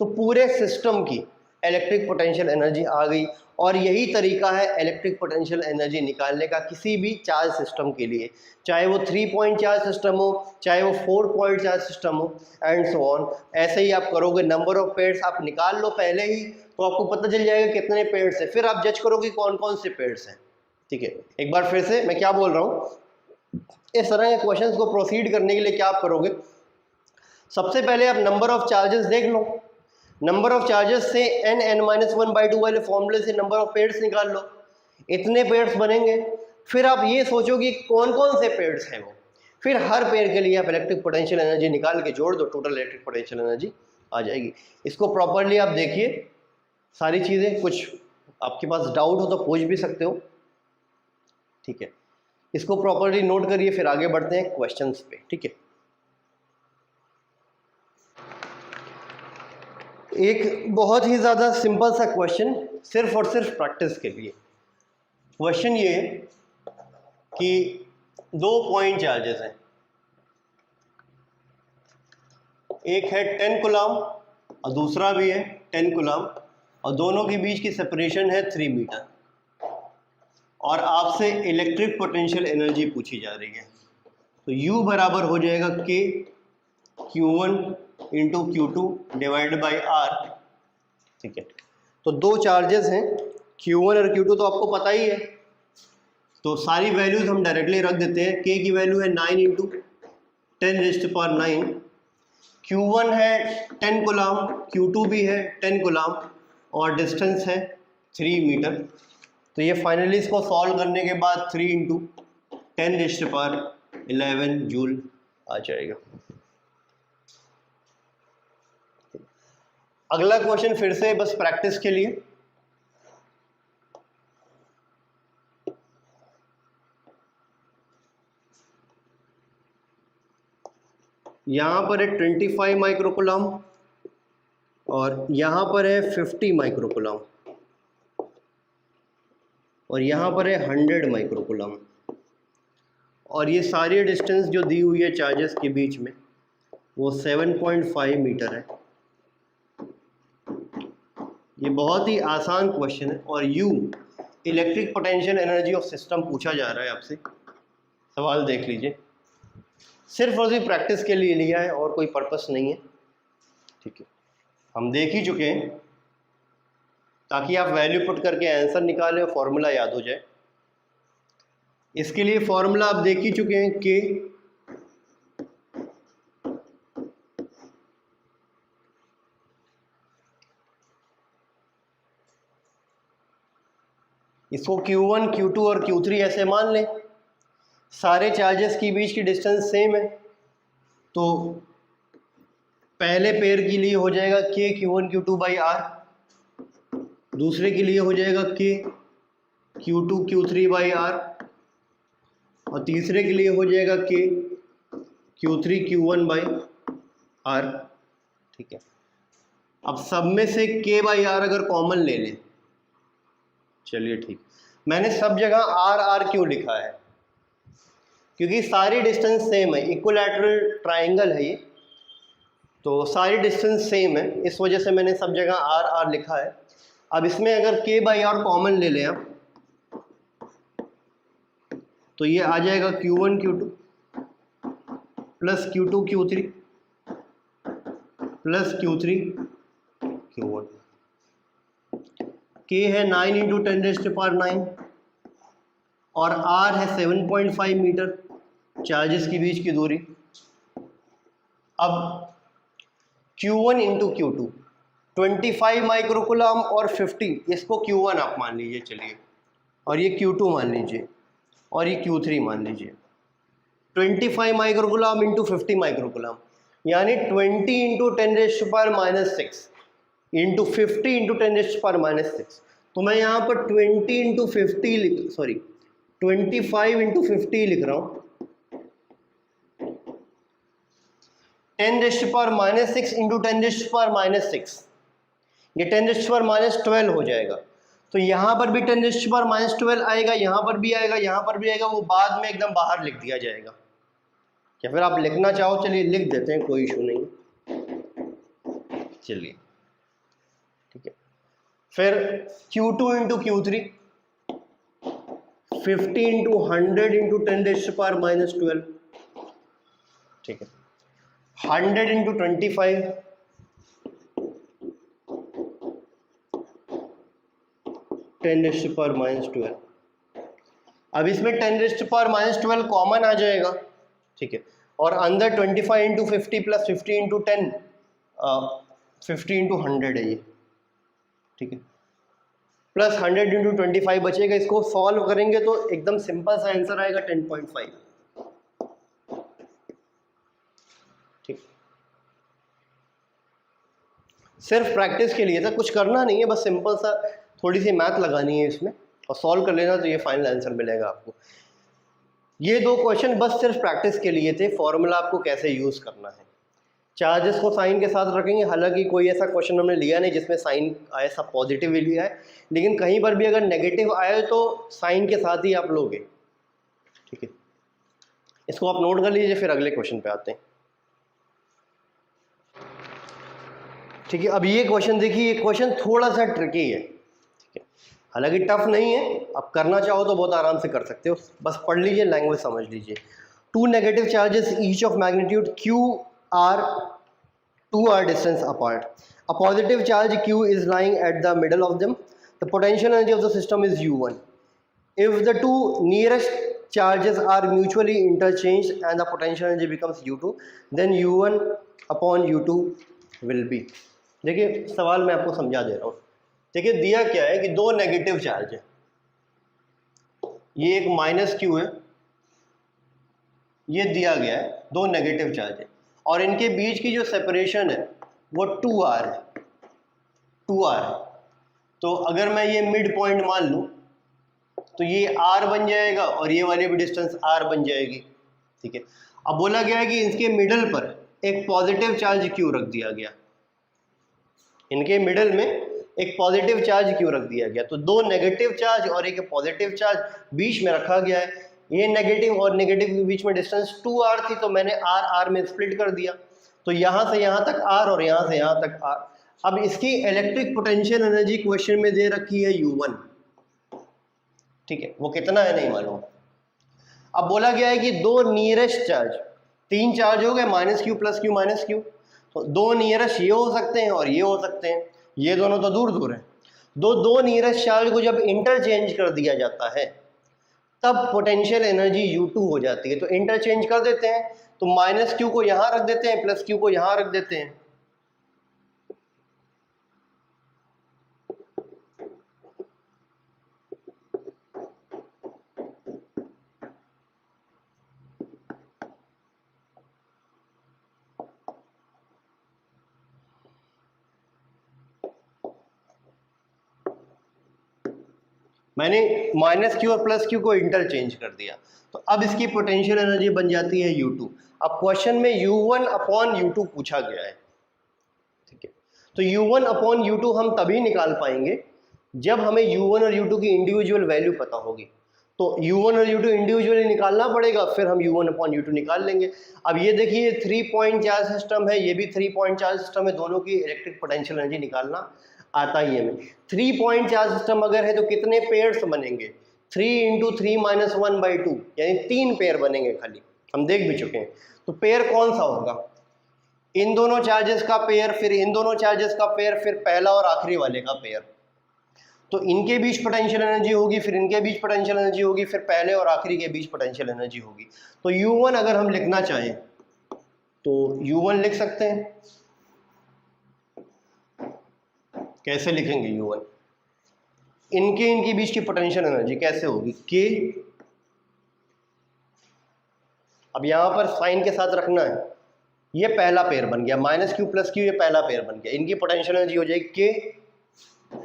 तो पूरे सिस्टम की इलेक्ट्रिक पोटेंशियल एनर्जी आ गई। और यही तरीका है इलेक्ट्रिक पोटेंशियल एनर्जी निकालने का किसी भी चार्ज सिस्टम के लिए, चाहे वो 3 पॉइंट चार्ज सिस्टम हो, चाहे वो 4 पॉइंट चार्ज सिस्टम हो, एंड सो ऑन। ऐसे ही आप करोगे, नंबर ऑफ पेयर्स आप निकाल लो पहले ही, तो आपको पता चल जाएगा कितने पेयर्स हैं, फिर आप जज करोगे कौन कौन से पेयर्स हैं, ठीक है। एक बार फिर से मैं क्या बोल रहा हूँ, इस तरह के क्वेश्चंस को प्रोसीड करने के लिए क्या आप करोगे? सबसे पहले आप नंबर ऑफ चार्जेस देख लो, नंबर ऑफ चार्जेस से n(n-1/2) वाले फॉर्मूले से नंबर ऑफ पेयर्स निकाल लो, इतने पेयर्स बनेंगे। फिर आप ये सोचो कि कौन कौन से पेयर्स हैं वो, फिर हर पेयर के लिए आप इलेक्ट्रिक पोटेंशियल एनर्जी निकाल के जोड़ दो, टोटल इलेक्ट्रिक पोटेंशियल एनर्जी आ जाएगी। इसको प्रॉपरली आप देखिए, सारी चीज़ें, कुछ आपके पास डाउट हो तो पूछ भी सकते हो, ठीक है। इसको प्रॉपरली नोट करिए, फिर आगे बढ़ते हैं क्वेश्चंस पे, ठीक है। एक बहुत ही ज़्यादा सिंपल सा क्वेश्चन, सिर्फ और सिर्फ प्रैक्टिस के लिए। क्वेश्चन ये है कि 2 पॉइंट चार्जेस हैं, एक है 10 कूलम और दूसरा भी है 10 कूलम, और दोनों के बीच की सेपरेशन है 3 मीटर, और आपसे इलेक्ट्रिक पोटेंशियल एनर्जी पूछी जा रही है। तो U बराबर हो जाएगा K Q1 into Q2 divided by R। ठीक है, तो दो चार्जेस हैं Q1 और Q2, तो आपको पता ही है, तो सारी वैल्यूज हम डायरेक्टली रख देते हैं। K की वैल्यू है 9 इंटू 10⁻⁹, Q1 है 10 कूलम, Q2 भी है 10 कूलम, और डिस्टेंस है 3 मीटर। तो ये फाइनली इसको सॉल्व करने के बाद 3 इंटू 10⁻11 जूल आ जाएगा। अगला क्वेश्चन फिर से बस प्रैक्टिस के लिए, यहाँ पर है 25 माइक्रोकूलम और यहाँ पर है 50 माइक्रोकूलम और यहाँ पर है 100 माइक्रोकूलम, और ये सारी डिस्टेंस जो दी हुई है चार्जेस के बीच में वो 7.5 मीटर है। ये बहुत ही आसान क्वेश्चन है, और U electric potential energy of system पूछा जा रहा है आपसे। सवाल देख लीजिए, सिर्फ और सिर्फ प्रैक्टिस के लिए लिया है और कोई पर्पस नहीं है। ठीक है, हम देख ही चुके हैं, ताकि आप वैल्यू पुट करके आंसर निकालें और फॉर्मूला याद हो जाए। इसके लिए फॉर्मूला आप देख ही चुके हैं, K इसको Q1 Q2 और Q3 ऐसे मान लें, सारे चार्जेस के बीच की डिस्टेंस सेम है, तो पहले पेयर के लिए हो जाएगा K Q1 Q2 by R, दूसरे के लिए हो जाएगा K Q2 Q3 by R, और तीसरे के लिए हो जाएगा K Q3 Q1 by R। ठीक है, अब सब में से K बाई R अगर कॉमन ले लें, चलिए ठीक, मैंने सब जगह R R क्यों लिखा है, क्योंकि सारी डिस्टेंस सेम है, इक्विलैटरल ट्राइंगल है ये, तो सारी डिस्टेंस सेम है, इस वजह से मैंने सब जगह R R लिखा है। अब इसमें अगर K बाई R कॉमन ले लें आप, तो ये आ जाएगा Q1 Q2 plus Q2 Q3 plus Q3 Q1। K है 9 इंटू 10⁻⁹ और R है 7.5 मीटर, चार्जेस के बीच की दूरी। अब Q1 इंटू Q2 25 माइक्रोकूलम और 50, इसको Q1 आप मान लीजिए, चलिए, और ये Q2 मान लीजिए, और ये Q3 मान लीजिए। 25 माइक्रोकूलम इंटू 50 माइक्रोकूलम यानी 20 इंटू 10⁻⁻6 इंटू 50 इंटू 10⁻⁻6। तो मैं यहाँ पर 20 इंटू 50 25 इंटू 50 लिख रहा हूँ, 10⁻⁻6 इंटू 10⁻⁻6, ये 10⁻12 हो जाएगा। तो यहाँ पर भी 10⁻12 आएगा, यहाँ पर भी आएगा, यहाँ पर भी आएगा, वो बाद में एकदम बाहर लिख दिया जाएगा। या फिर आप लिखना चाहो, चलिए लिख देते हैं, कोई इशू नहीं, चलिए ठीक है। फिर Q2 into Q3 50 into 100 into 10⁻12, ठीक है, 100 इंटू 25 10⁻12। अब इसमें 10⁻12 कॉमन आ जाएगा, ठीक है, और अंदर 25 इंटू 50 प्लस 50 इंटू 10 50 इंटू 100 है ये, ठीक है, प्लस 100 इंटू 25 बचेगा। इसको सॉल्व करेंगे तो एकदम सिंपल सा आंसर आएगा 10.5, ठीक। सिर्फ प्रैक्टिस के लिए था, कुछ करना नहीं है, बस सिंपल सा थोड़ी सी मैथ लगानी है इसमें और सॉल्व कर लेना, तो ये फाइनल आंसर मिलेगा आपको। ये दो क्वेश्चन बस सिर्फ प्रैक्टिस के लिए थे, फॉर्मूला आपको कैसे यूज़ करना है। चार्जेस को साइन के साथ रखेंगे, हालांकि कोई ऐसा क्वेश्चन हमने लिया नहीं जिसमें साइन आए, सब पॉजिटिव ही लिया है, लेकिन कहीं पर भी अगर नेगेटिव आए तो साइन के साथ ही आप लोगे, ठीक है, इसको आप नोट कर लीजिए, फिर अगले क्वेश्चन पे आते हैं। ठीक है, अब ये क्वेश्चन देखिए, ये क्वेश्चन थोड़ा सा ट्रिकी है, ठीक है, हालांकि टफ नहीं है, आप करना चाहो तो बहुत आराम से कर सकते हो, बस पढ़ लीजिए, लैंग्वेज समझ लीजिए। Two negative charges each of magnitude q are 2r distance apart. A positive charge q is lying at the middle of them. The potential energy of the system is u1. If the two nearest charges are mutually interchanged and the potential energy becomes u2, then u1 upon u2 will be. देखिए सवाल मैं आपको समझा दे रहा हूँ। देखिए दिया क्या है कि दो नेगेटिव चार्ज है, ये एक माइनस क्यू है, ये दिया गया है, दो नेगेटिव चार्ज है, और इनके बीच की जो सेपरेशन है वो 2r है, 2r है। तो अगर मैं ये मिड पॉइंट मान लूँ तो ये r बन जाएगा और ये वाली भी डिस्टेंस r बन जाएगी, ठीक है। अब बोला गया है कि इसके मिडल पर एक पॉजिटिव चार्ज q रख दिया गया, इनके मिडल में एक पॉजिटिव चार्ज q रख दिया गया, तो दो नेगेटिव चार्ज और एक पॉजिटिव चार्ज बीच में रखा गया है। ये नेगेटिव और नेगेटिव के बीच में डिस्टेंस 2r थी, तो मैंने r में स्प्लिट कर दिया, तो यहाँ से यहाँ तक r और यहाँ से यहाँ तक r। अब इसकी इलेक्ट्रिक पोटेंशियल एनर्जी क्वेश्चन में दे रखी है u1, ठीक है, वो कितना है नहीं मालूम। अब बोला गया है कि दो नियरेस्ट चार्ज, तीन चार्ज हो गए, minus Q plus Q minus Q, तो दो नियरेस्ट ये हो सकते हैं और ये हो सकते हैं, ये दोनों तो दूर दूर हैं। दो नियरेस्ट चार्ज को जब इंटरचेंज कर दिया जाता है तब पोटेंशियल एनर्जी U2 हो जाती है। तो इंटरचेंज कर देते हैं, तो माइनस क्यू को यहां रख देते हैं, प्लस क्यू को यहां रख देते हैं, मैंने माइनस क्यू और प्लस क्यू को इंटरचेंज कर दिया, तो अब इसकी पोटेंशियल एनर्जी बन जाती है U2। अब क्वेश्चन में U1 अपॉन U2 पूछा गया है, ठीक है, तो U1 अपॉन U2 हम तभी निकाल पाएंगे जब हमें U1 और U2 की इंडिविजुअल वैल्यू पता होगी। तो U1 और U2 इंडिविजुअली निकालना पड़ेगा, फिर हम U1 अपॉन U2 निकाल लेंगे। अब ये देखिए 3 पॉइंट चार्ज सिस्टम है, ये भी 3 पॉइंट चार्ज सिस्टम है, दोनों की इलेक्ट्रिक पोटेंशियल एनर्जी निकालना आता ही है हमें। 3 पॉइंट चार्ज सिस्टम अगर है तो कितने पेयर्स बनेंगे, 3 इंटू 3 माइनस 1/2, यानी 3 पेयर बनेंगे खाली, हम देख भी चुके हैं। तो पेयर कौन सा होगा, इन दोनों चार्जेस का पेयर, फिर इन दोनों चार्जेस का पेयर, फिर पहला और आखिरी वाले का पेयर। तो इनके बीच पोटेंशियल एनर्जी होगी, फिर इनके बीच पोटेंशियल एनर्जी होगी, फिर पहले और आखिरी के बीच पोटेंशियल एनर्जी होगी। तो U1 अगर हम लिखना चाहें तो U1 लिख सकते हैं, कैसे लिखेंगे U1, इनके बीच की पोटेंशियल एनर्जी कैसे होगी, K, अब यहां पर साइन के साथ रखना है, ये पहला पेयर बन गया, माइनस क्यू प्लस क्यू, ये पहला पेयर बन गया, इनकी पोटेंशियल एनर्जी हो जाएगी K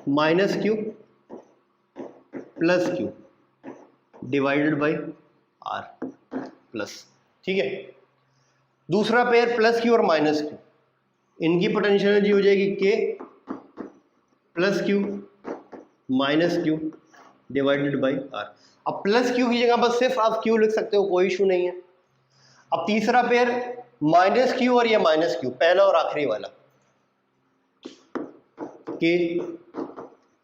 minus Q plus Q divided by R plus, ठीक है। दूसरा पेयर प्लस क्यू और माइनस क्यू, इनकी पोटेंशियल एनर्जी हो जाएगी K plus Q minus Q divided by R। अब प्लस क्यू की जगह बस सिर्फ आप क्यू लिख सकते हो, कोई इशू नहीं है। अब तीसरा पेयर माइनस क्यू और ये माइनस क्यू, पहला और आखिरी वाला, K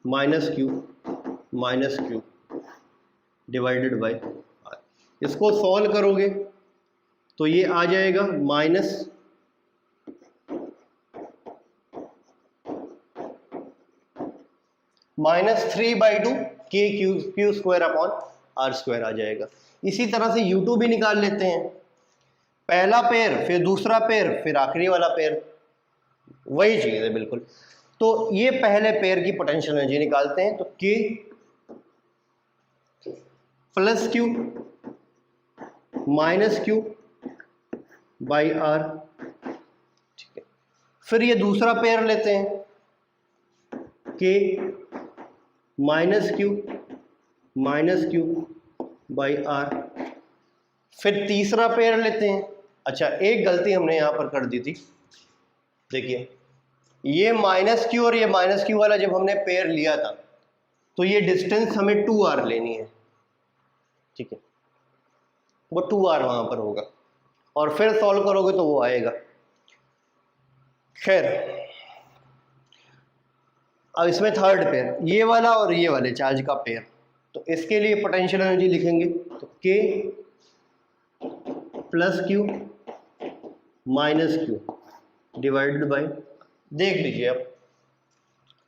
minus Q divided by R। इसको सॉल्व करोगे तो ये आ जाएगा -3/2 Q square upon R square आ जाएगा। इसी तरह से U2 भी निकाल लेते हैं, पहला पेयर, फिर दूसरा पेयर, फिर आखिरी वाला पेयर, वही चीज है बिल्कुल। तो ये पहले पेयर की पोटेंशियल एनर्जी निकालते हैं, तो K plus Q minus Q by R, ठीक है। फिर ये दूसरा पेयर लेते हैं, K minus Q by R। फिर तीसरा पेयर लेते हैं, अच्छा एक गलती हमने यहां पर कर दी थी, देखिए ये माइनस क्यू और ये माइनस क्यू वाला जब हमने पेयर लिया था तो ये डिस्टेंस हमें 2r लेनी है, ठीक है। वो 2r वहाँ पर होगा, और फिर सॉल्व करोगे तो वो आएगा। खैर, अब इसमें थर्ड पेयर, ये वाला और ये वाले चार्ज का पेयर, तो इसके लिए पोटेंशियल एनर्जी लिखेंगे तो K plus Q minus Q divided by, देख लीजिए अब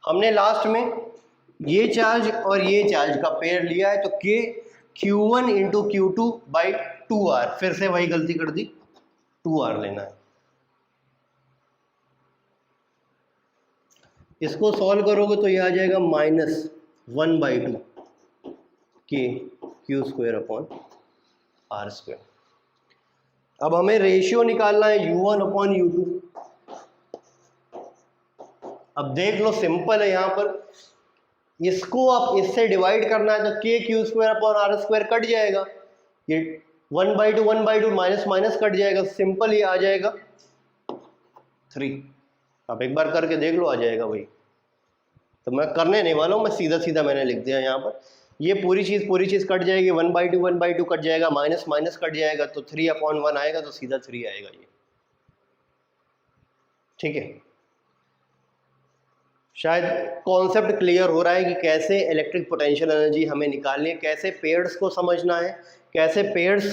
हमने लास्ट में ये चार्ज और ये चार्ज का पेयर लिया है, तो K Q1 into Q2 by 2r, फिर से वही गलती कर दी, 2r लेना है। इसको सॉल्व करोगे तो ये आ जाएगा -1/2 K Q square upon R square. अब हमें रेशियो निकालना है U1 अपॉन U2। अब देख लो, सिंपल है, यहाँ पर इसको आप इससे डिवाइड करना है तो K Q square upon R square cut जाएगा, ये 1/2 माइनस माइनस कट जाएगा, सिंपल ही आ जाएगा 3। आप एक बार करके देख लो, आ जाएगा वही। तो मैं करने नहीं वाला हूँ, मैं सीधा सीधा मैंने लिख दिया यहाँ पर, ये पूरी चीज़ कट जाएगी, 1/2 कट जाएगा, माइनस माइनस कट जाएगा, तो 3/1 आएगा, तो सीधा 3 आएगा ये। ठीक है, शायद कॉन्सेप्ट क्लियर हो रहा है कि कैसे इलेक्ट्रिक पोटेंशियल एनर्जी हमें निकालनी है, कैसे पेयर्स को समझना है, कैसे पेयर्स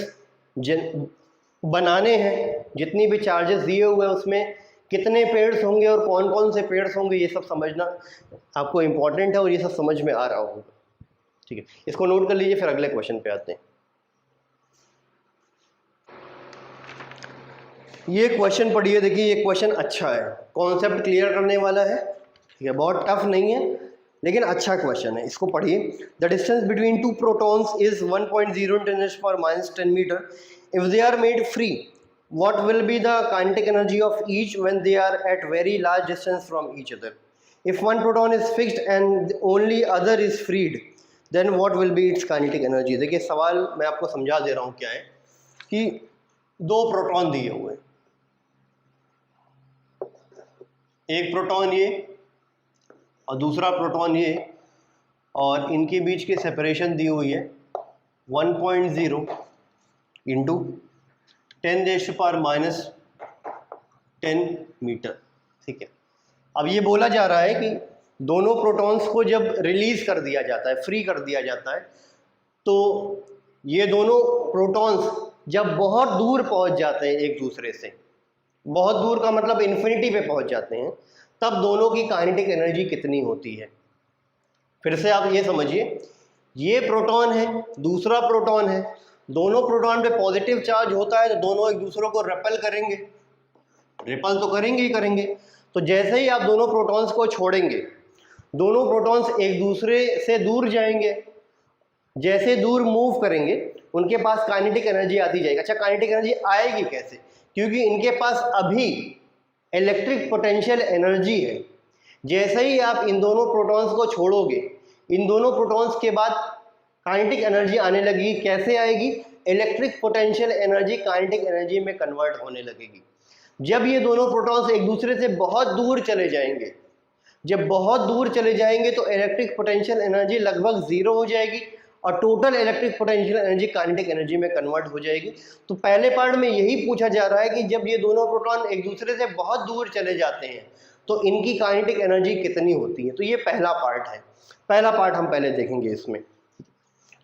बनाने हैं, जितनी भी चार्जेस दिए हुए हैं उसमें कितने पेयर्स होंगे और कौन कौन से पेयर्स होंगे, ये सब समझना आपको इम्पॉर्टेंट है और ये सब समझ में आ रहा होगा। ठीक है, इसको नोट कर लीजिए, फिर अगले क्वेश्चन पे आते हैं। ये क्वेश्चन पढ़िए, देखिए ये क्वेश्चन अच्छा है, कॉन्सेप्ट क्लियर करने वाला है। ठीक है, बहुत टफ नहीं है लेकिन अच्छा क्वेश्चन है, इसको पढ़िए। The distance between two protons is 1.0 × 10⁻⁻⁻. If they are made free, what will be the kinetic energy of each when they are at very large distance from each other? If one proton is fixed and only other is freed, then what will be its kinetic energy? देखिए सवाल मैं आपको समझा दे रहा हूँ क्या है, कि दो प्रोटॉन दिए हुए, एक प्रोटॉन ये और दूसरा प्रोटॉन ये, और इनके बीच की सेपरेशन दी हुई है 1.0 इंटू 10⁻⁻10 मीटर। ठीक है, अब ये बोला जा रहा है कि दोनों प्रोटॉन्स को जब रिलीज कर दिया जाता है, फ्री कर दिया जाता है, तो ये दोनों प्रोटॉन्स जब बहुत दूर पहुंच जाते हैं एक दूसरे से, बहुत दूर का मतलब इन्फिनिटी पे पहुंच जाते हैं, तब दोनों की काइनेटिक एनर्जी कितनी होती है। फिर से आप ये समझिए, ये प्रोटॉन है, दूसरा प्रोटॉन है, दोनों प्रोटॉन पे पॉजिटिव चार्ज होता है, तो दोनों एक दूसरे को रिपेल करेंगे, रिपेल तो करेंगे ही करेंगे। तो जैसे ही आप दोनों प्रोटॉन्स को छोड़ेंगे, दोनों प्रोटॉन्स एक दूसरे से दूर जाएंगे, जैसे दूर मूव करेंगे उनके पास काइनेटिक एनर्जी आती जाएगी। अच्छा, काइनेटिक एनर्जी आएगी कैसे? क्योंकि इनके पास अभी इलेक्ट्रिक पोटेंशियल एनर्जी है। जैसे ही आप इन दोनों प्रोटॉन्स को छोड़ोगे, इन दोनों प्रोटॉन्स के बाद काइनेटिक एनर्जी आने लगेगी। कैसे आएगी? Electric potential energy kinetic energy में कन्वर्ट होने लगेगी। जब ये दोनों प्रोटॉन्स एक दूसरे से बहुत दूर चले जाएंगे, जब बहुत दूर चले जाएंगे तो इलेक्ट्रिक पोटेंशियल एनर्जी लगभग 0 हो जाएगी और total electric potential energy kinetic energy में कन्वर्ट हो जाएगी। तो पहले पार्ट में यही पूछा जा रहा है कि जब ये दोनों प्रोटॉन एक दूसरे से बहुत दूर चले जाते हैं तो इनकी काइनेटिक एनर्जी कितनी होती है। तो ये पहला पार्ट है, पहला पार्ट हम पहले देखेंगे इसमें।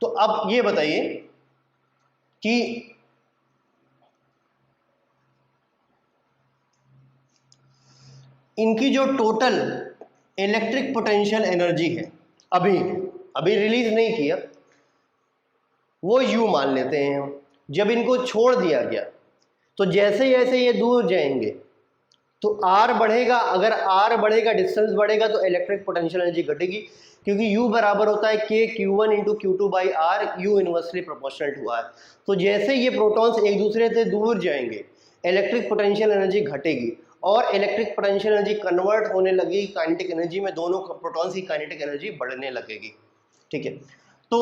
तो अब ये बताइए कि इनकी जो टोटल इलेक्ट्रिक पोटेंशियल एनर्जी है, अभी रिलीज नहीं किया, वो U मान लेते हैं हम। जब इनको छोड़ दिया गया तो जैसे जैसे ये दूर जाएंगे तो R बढ़ेगा। अगर R बढ़ेगा, डिस्टेंस बढ़ेगा, तो इलेक्ट्रिक पोटेंशियल एनर्जी घटेगी, क्योंकि U बराबर होता है K Q1 into Q2 by R, U inversely proportional to R। तो जैसे ये प्रोटॉन्स एक दूसरे से दूर जाएंगे, इलेक्ट्रिक पोटेंशियल एनर्जी घटेगी और इलेक्ट्रिक पोटेंशियल एनर्जी कन्वर्ट होने लगेगी काइनेटिक एनर्जी में। दोनों प्रोटॉन्स की काइनेटिक एनर्जी बढ़ने लगेगी। ठीक है, तो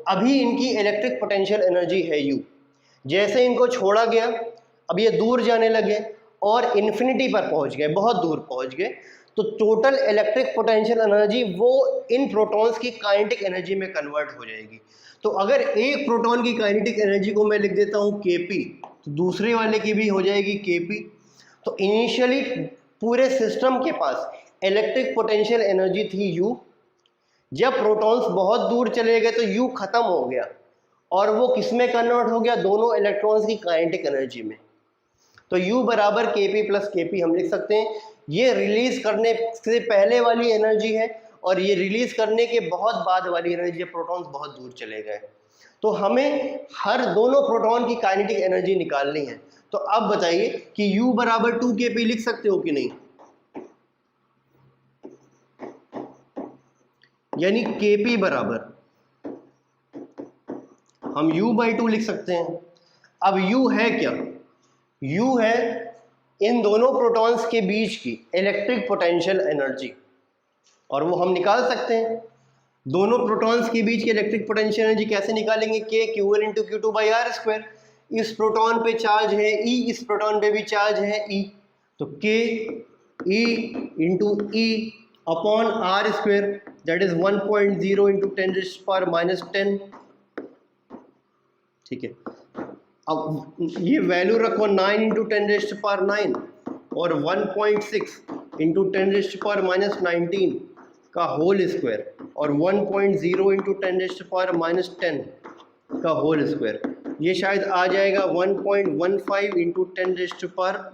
अभी इनकी इलेक्ट्रिक पोटेंशियल एनर्जी है U। जैसे इनको छोड़ा गया, अब ये दूर जाने लगे और इन्फिनिटी पर पहुंच गए, बहुत दूर पहुंच गए, तो टोटल इलेक्ट्रिक पोटेंशियल एनर्जी वो इन प्रोटॉन्स की काइनेटिक एनर्जी में कन्वर्ट हो जाएगी। तो अगर एक प्रोटॉन की काइनेटिक एनर्जी को मैं लिख देता हूँ Kp, तो दूसरे वाले की भी हो जाएगी Kp। तो इनिशियली पूरे सिस्टम के पास इलेक्ट्रिक पोटेंशियल एनर्जी थी U। जब प्रोटॉन्स बहुत दूर चले गए तो U खत्म हो गया और वो किस में कन्वर्ट हो गया, दोनों इलेक्ट्रॉन्स की काइनेटिक एनर्जी में। तो U बराबर Kp प्लस Kp हम लिख सकते हैं। ये रिलीज करने से पहले वाली एनर्जी है और ये रिलीज करने के बहुत बाद वाली एनर्जी है, प्रोटॉन्स बहुत दूर चले गए। तो हमें हर दोनों प्रोटॉन की काइनेटिक एनर्जी निकालनी है। तो अब बताइए कि U बराबर 2Kp लिख सकते हो कि नहीं, यानी Kp बराबर हम U/2 लिख सकते हैं। अब U है क्या, U है इन दोनों प्रोटॉन्स के बीच की इलेक्ट्रिक पोटेंशियल एनर्जी, और वो हम निकाल सकते हैं। दोनों प्रोटॉन्स के बीच की इलेक्ट्रिक पोटेंशियल एनर्जी कैसे निकालेंगे, K(Q1×Q2/r²। इस प्रोटॉन पे चार्ज है E, इस प्रोटॉन पे भी चार्ज है E, तो Ke/E/r², दैट इज 1.0 × 10⁻⁻10। ठीक है, अब ये वैल्यू रखो 9 × 10⁻⁹ और 1.6 × 10⁻⁻19 का होल स्क्वायर और 1.0 × 10⁻10 का होल स्क्वायर, ये शायद आ जाएगा 1.15 ×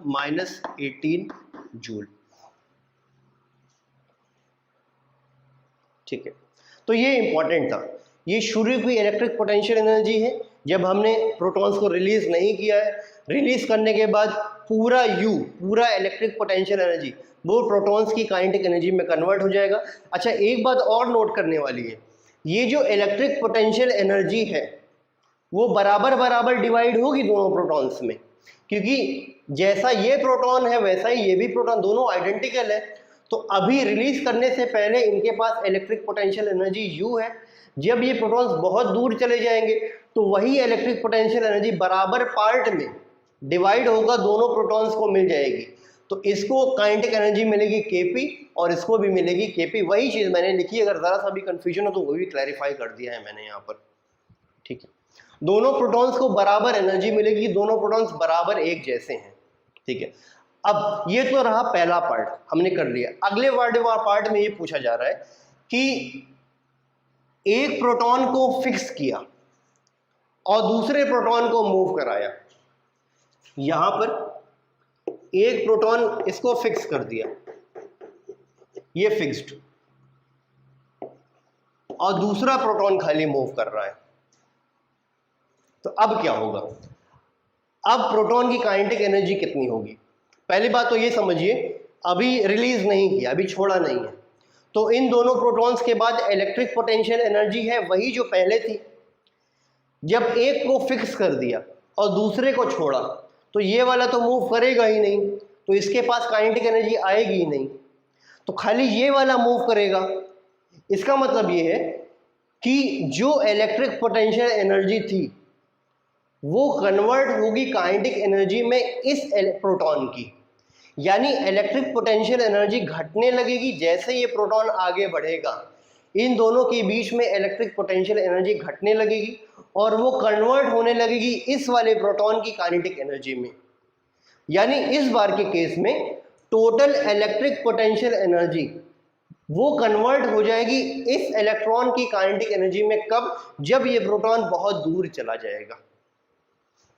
10⁻18 जूल। ठीक है, तो ये इंपॉर्टेंट था। ये शुरू की इलेक्ट्रिक पोटेंशियल एनर्जी है जब हमने प्रोटॉन्स को रिलीज नहीं किया है। रिलीज करने के बाद पूरा U, पूरा इलेक्ट्रिक पोटेंशियल एनर्जी वो प्रोटॉन्स की काइनेटिक एनर्जी में कन्वर्ट हो जाएगा। अच्छा, एक बात और नोट करने वाली है, ये जो इलेक्ट्रिक पोटेंशियल एनर्जी है वो बराबर बराबर डिवाइड होगी दोनों प्रोटॉन्स में, क्योंकि जैसा ये प्रोटॉन है वैसा ही ये भी प्रोटॉन, दोनों आइडेंटिकल है। तो अभी रिलीज करने से पहले इनके पास इलेक्ट्रिक पोटेंशियल एनर्जी U है। जब ये प्रोटॉन्स बहुत दूर चले जाएंगे तो वही इलेक्ट्रिक पोटेंशियल एनर्जी बराबर पार्ट में डिवाइड होगा, दोनों प्रोटॉन्स को मिल जाएगी। तो इसको काइनेटिक एनर्जी मिलेगी Kp और इसको भी मिलेगी Kp। वही चीज मैंने लिखी, अगर जरा सा भी कंफ्यूजन हो तो वो भी क्लैरिफाई कर दिया है मैंने यहाँ पर। ठीक है, दोनों प्रोटॉन्स को बराबर एनर्जी मिलेगी, दोनों प्रोटॉन्स बराबर एक जैसे हैं। ठीक है, अब ये तो रहा पहला पार्ट, हमने कर लिया। अगले पार्ट में ये पूछा जा रहा है कि एक प्रोटॉन को फिक्स किया और दूसरे प्रोटॉन को मूव कराया। यहां पर एक प्रोटॉन इसको फिक्स कर दिया, ये फिक्स्ड, और दूसरा प्रोटॉन खाली मूव कर रहा है। तो अब क्या होगा, अब प्रोटॉन की काइनेटिक एनर्जी कितनी होगी। पहली बात तो ये समझिए, अभी रिलीज नहीं किया, अभी छोड़ा नहीं है, तो इन दोनों प्रोटॉन्स के बाद इलेक्ट्रिक पोटेंशियल एनर्जी है वही जो पहले थी। जब एक को फिक्स कर दिया और दूसरे को छोड़ा तो ये वाला तो मूव करेगा ही नहीं, तो इसके पास काइनेटिक एनर्जी आएगी ही नहीं, तो खाली ये वाला मूव करेगा। इसका मतलब ये है कि जो इलेक्ट्रिक पोटेंशियल एनर्जी थी वो कन्वर्ट होगी काइनेटिक एनर्जी में इस प्रोटॉन की, यानी इलेक्ट्रिक पोटेंशियल एनर्जी घटने लगेगी जैसे ये प्रोटॉन आगे बढ़ेगा। इन दोनों के बीच में इलेक्ट्रिक पोटेंशियल एनर्जी घटने लगेगी और वो कन्वर्ट होने लगेगी इस वाले प्रोटॉन की काइनेटिक एनर्जी में। यानी इस बार के केस में टोटल इलेक्ट्रिक पोटेंशियल एनर्जी वो कन्वर्ट हो जाएगी इस इलेक्ट्रॉन की काइनेटिक एनर्जी में। कब, जब ये प्रोटॉन बहुत दूर चला जाएगा।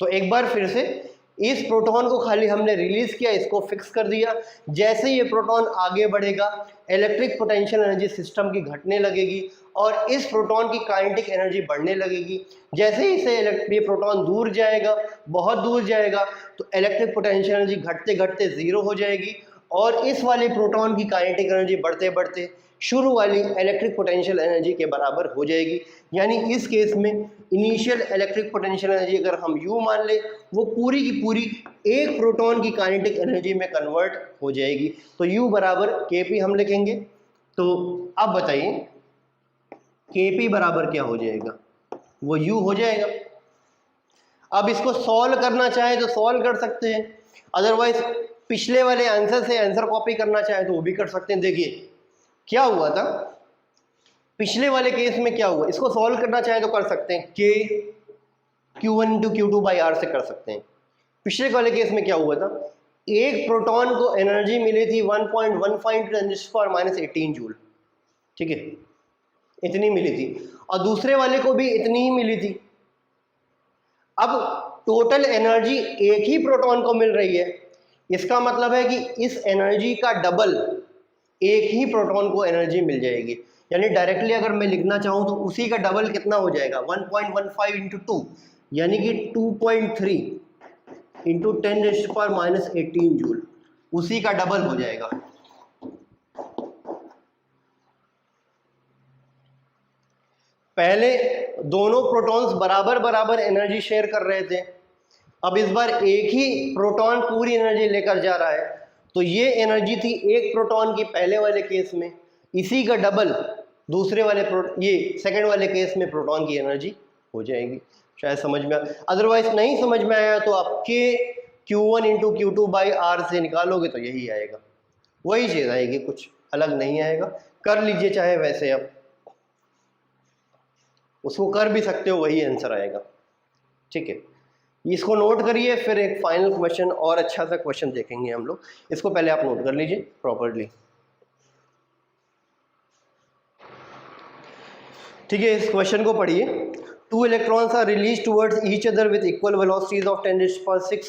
तो एक बार फिर से, इस प्रोटॉन को खाली हमने रिलीज किया, इसको फिक्स कर दिया। जैसे ये प्रोटॉन आगे बढ़ेगा इलेक्ट्रिक पोटेंशियल एनर्जी सिस्टम की घटने लगेगी और इस प्रोटॉन की काइनेटिक एनर्जी बढ़ने लगेगी। जैसे ही से ये प्रोटॉन दूर जाएगा, बहुत दूर जाएगा, तो इलेक्ट्रिक पोटेंशियल एनर्जी घटते घटते जीरो हो जाएगी और इस वाले प्रोटॉन की काइनेटिक एनर्जी बढ़ते बढ़ते शुरू वाली इलेक्ट्रिक पोटेंशियल एनर्जी के बराबर हो जाएगी। यानी इस केस में इनिशियल इलेक्ट्रिक पोटेंशियल एनर्जी अगर हम U मान ले, वो पूरी की पूरी एक प्रोटॉन की काइनेटिक एनर्जी में कन्वर्ट हो जाएगी। तो U बराबर Kp हम लिखेंगे। तो अब बताइए Kp बराबर क्या हो जाएगा, वो U हो जाएगा। अब इसको सॉल्व करना चाहे तो सॉल्व कर सकते हैं, अदरवाइज पिछले वाले आंसर से आंसर कॉपी करना चाहे तो वो भी कर सकते हैं। देखिए क्या हुआ था, पिछले वाले केस में क्या हुआ, इसको सॉल्व करना चाहे तो कर सकते हैं, k q1 into q2 by r से कर सकते हैं। पिछले वाले केस में क्या हुआ था, एक प्रोटॉन को एनर्जी मिली थी 1.15 × 10⁻18 जूल, ठीक है, इतनी मिली थी, और दूसरे वाले को भी इतनी ही मिली थी। अब टोटल एनर्जी एक ही प्रोटॉन को मिल रही है, इसका मतलब है कि इस एनर्जी का डबल एक ही प्रोटॉन को एनर्जी मिल जाएगी। यानी डायरेक्टली अगर मैं लिखना चाहूँ तो उसी का डबल कितना हो जाएगा, 1.15 इंटू 2 यानी कि 2.3 इंटू 10⁻18 जूल, उसी का डबल हो जाएगा। पहले दोनों प्रोटॉन्स बराबर बराबर एनर्जी शेयर कर रहे थे, अब इस बार एक ही प्रोटॉन पूरी एनर्जी लेकर जा रहा है, तो ये एनर्जी थी एक प्रोटॉन की पहले वाले केस में, इसी का डबल दूसरे वाले ये सेकंड वाले केस में प्रोटॉन की एनर्जी हो जाएगी। शायद समझ में अदरवाइज नहीं समझ में आया तो आप k q1 into q2 by r से निकालोगे तो यही आएगा, वही चीज़ आएगी, कुछ अलग नहीं आएगा। कर लीजिए चाहे वैसे, आप उसको कर भी सकते हो, वही आंसर आएगा, ठीक है। इसको नोट करिए, फिर एक फाइनल क्वेश्चन और अच्छा सा क्वेश्चन देखेंगे हम लोग। इसको पहले आप नोट कर लीजिए प्रॉपर्ली, ठीक है। इस क्वेश्चन को पढ़िए। 2 electrons are release towards each other with equal velocities of 10⁻6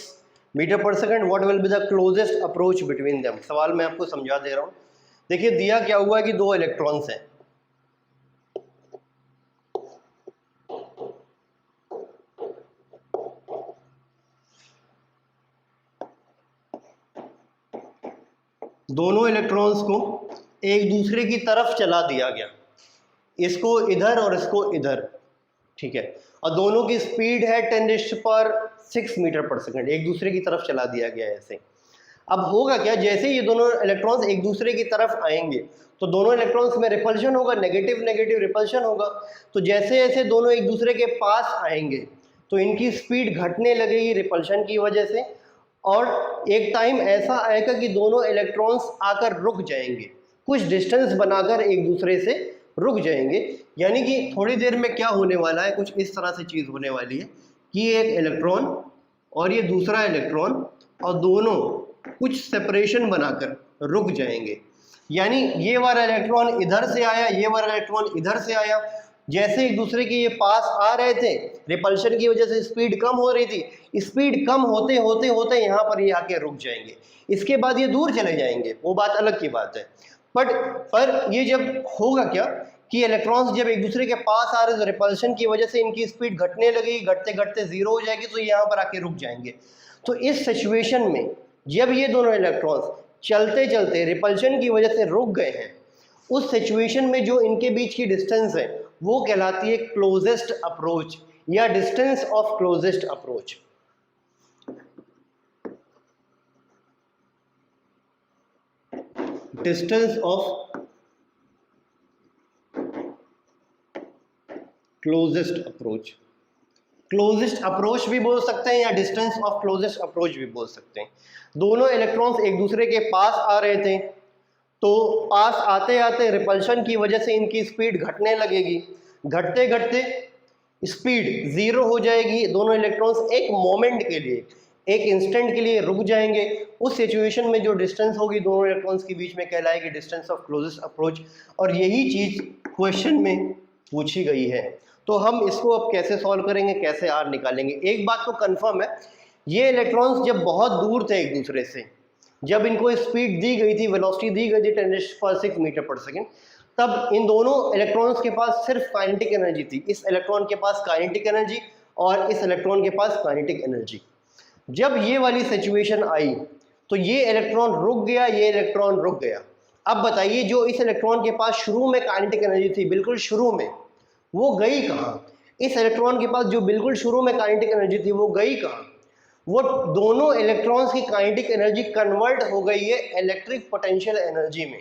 metre per second, what will be the closest approach between them. सवाल मैं आपको समझा दे रहा हूँ। देखिए दिया क्या हुआ है कि 2 इलेक्ट्रॉन्स हैं, दोनों इलेक्ट्रॉन्स को एक दूसरे की तरफ चला दिया गया, इसको इधर और इसको इधर, ठीक है, और दोनों की स्पीड है 10⁻6 मीटर पर सेकंड, एक दूसरे की तरफ चला दिया गया है ऐसे। अब होगा क्या, जैसे ये दोनों इलेक्ट्रॉन्स एक दूसरे की तरफ आएंगे तो दोनों इलेक्ट्रॉन्स में रिपल्शन होगा, नेगेटिव नेगेटिव रिपल्शन होगा। तो जैसे जैसे दोनों एक दूसरे के पास आएंगे तो इनकी स्पीड घटने लगेगी रिपल्शन की वजह से, और एक टाइम ऐसा आएगा कि दोनों इलेक्ट्रॉन्स आकर रुक जाएंगे, कुछ डिस्टेंस बनाकर एक दूसरे से रुक जाएंगे। यानी कि थोड़ी देर में क्या होने वाला है, कुछ इस तरह से चीज़ होने वाली है कि एक इलेक्ट्रॉन और ये दूसरा इलेक्ट्रॉन, और दोनों कुछ सेपरेशन बनाकर रुक जाएंगे। यानी ये वाला इलेक्ट्रॉन इधर से आया, ये वाला इलेक्ट्रॉन इधर से आया, जैसे एक दूसरे के ये पास आ रहे थे, रिपल्शन की वजह से स्पीड कम हो रही थी, स्पीड कम होते होते होते यहाँ पर ये आके रुक जाएंगे। इसके बाद ये दूर चले जाएंगे, वो बात अलग की बात है। पर ये जब होगा क्या कि इलेक्ट्रॉन्स जब एक दूसरे के पास आ रहे तो रिपल्शन की वजह से इनकी स्पीड घटने लगेगी, घटते घटते जीरो हो जाएगी, तो यहाँ पर आके रुक जाएंगे। तो इस सिचुएशन में जब ये दोनों इलेक्ट्रॉन्स चलते चलते रिपल्शन की वजह से रुक गए हैं, उस सिचुएशन में जो इनके बीच की डिस्टेंस है वो कहलाती है क्लोजेस्ट अप्रोच या distance of closest approach. Distance of closest approach, closest approach भी बोल सकते हैं या डिस्टेंस ऑफ क्लोजेस्ट अप्रोच भी बोल सकते हैं। दोनों इलेक्ट्रॉन्स एक दूसरे के पास आ रहे थे, तो पास आते आते रिपल्शन की वजह से इनकी स्पीड घटने लगेगी, घटते घटते स्पीड जीरो हो जाएगी, दोनों इलेक्ट्रॉन्स एक मोमेंट के लिए, एक इंस्टेंट के लिए रुक जाएंगे। उस सिचुएशन में जो डिस्टेंस होगी दोनों इलेक्ट्रॉन्स के बीच में कहलाएगी डिस्टेंस ऑफ क्लोजेस्ट अप्रोच, और यही चीज़ क्वेश्चन में पूछी गई है। तो हम इसको अब कैसे सॉल्व करेंगे, कैसे आर निकालेंगे। एक बात तो कंफर्म है, ये इलेक्ट्रॉन्स जब बहुत दूर थे एक दूसरे से, जब इनको स्पीड दी गई थी, वेलोसिटी दी गई थी 10⁻6 मीटर पर सेकंड, तब इन दोनों इलेक्ट्रॉन्स के पास सिर्फ काइनेटिक एनर्जी थी। इस इलेक्ट्रॉन के पास काइनेटिक एनर्जी और इस इलेक्ट्रॉन के पास काइनेटिक एनर्जी। जब ये वाली सिचुएशन आई तो ये इलेक्ट्रॉन रुक गया, ये इलेक्ट्रॉन रुक गया। अब बताइए जो इस इलेक्ट्रॉन के पास शुरू में काइनेटिक एनर्जी थी, बिल्कुल शुरू में, वो गई कहाँ? इस इलेक्ट्रॉन के पास जो बिल्कुल शुरू में काइनेटिक एनर्जी थी वो गई कहाँ? वो दोनों इलेक्ट्रॉन्स की काइनेटिक एनर्जी कन्वर्ट हो गई है इलेक्ट्रिक पोटेंशियल एनर्जी में।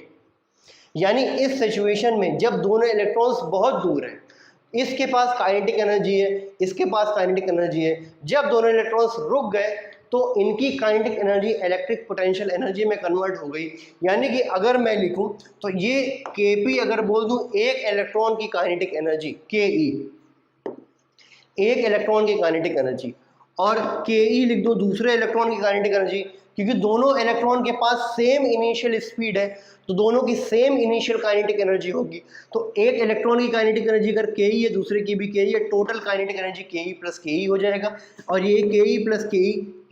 यानी इस सिचुएशन में जब दोनों इलेक्ट्रॉन्स बहुत दूर हैं, इसके पास काइनेटिक एनर्जी है, इसके पास काइनेटिक एनर्जी है, जब दोनों इलेक्ट्रॉन्स रुक गए तो इनकी kinetic energy electric potential energy में कन्वर्ट हो गई। यानी कि अगर मैं लिखूं तो ये Kp अगर बोल दूं एक इलेक्ट्रॉन की काइनेटिक एनर्जी Ke, एक इलेक्ट्रॉन की काइनेटिक एनर्जी, और Ke लिख दो दूसरे इलेक्ट्रॉन की काइनेटिक एनर्जी, क्योंकि दोनों इलेक्ट्रॉन के पास सेम इनिशियल स्पीड है तो दोनों की सेम इनिशियल काइनेटिक एनर्जी होगी। तो एक इलेक्ट्रॉन की काइनेटिक एनर्जी अगर Ke है दूसरे की भी Ke है, total kinetic energy Ke plus Ke हो जाएगा और ये Ke प्लस Ke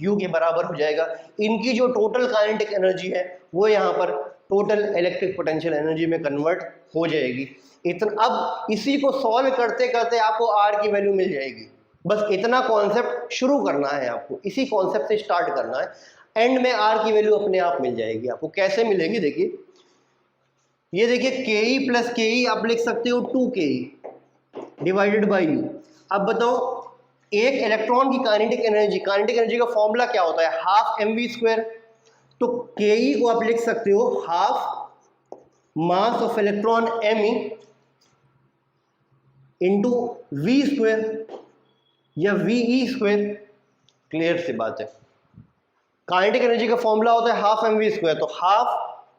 U के बराबर हो जाएगा। इनकी जो टोटल काइनेटिक एनर्जी है वो यहाँ पर टोटल इलेक्ट्रिक पोटेंशियल एनर्जी में कन्वर्ट हो जाएगी। इतना अब इसी को सॉल्व करते करते आपको R की वैल्यू मिल जाएगी। बस इतना कॉन्सेप्ट शुरू करना है, आपको इसी कॉन्सेप्ट से स्टार्ट करना है, एंड में R की वैल्यू अपने आप मिल जाएगी। आपको कैसे मिलेगी देखिए, ये देखिए Ke प्लस Ke आप लिख सकते हो 2Ke डिवाइडेड बाई U। अब बताओ एक इलेक्ट्रॉन की काइनेटिक एनर्जी का फॉर्मूला क्या होता है, हाफ mv²। तो Ke को आप लिख सकते हो half mass of electron me into v² या ve²। क्लियर सी बात है, काइनेटिक एनर्जी का फॉर्मूला होता है हाफ mv², तो half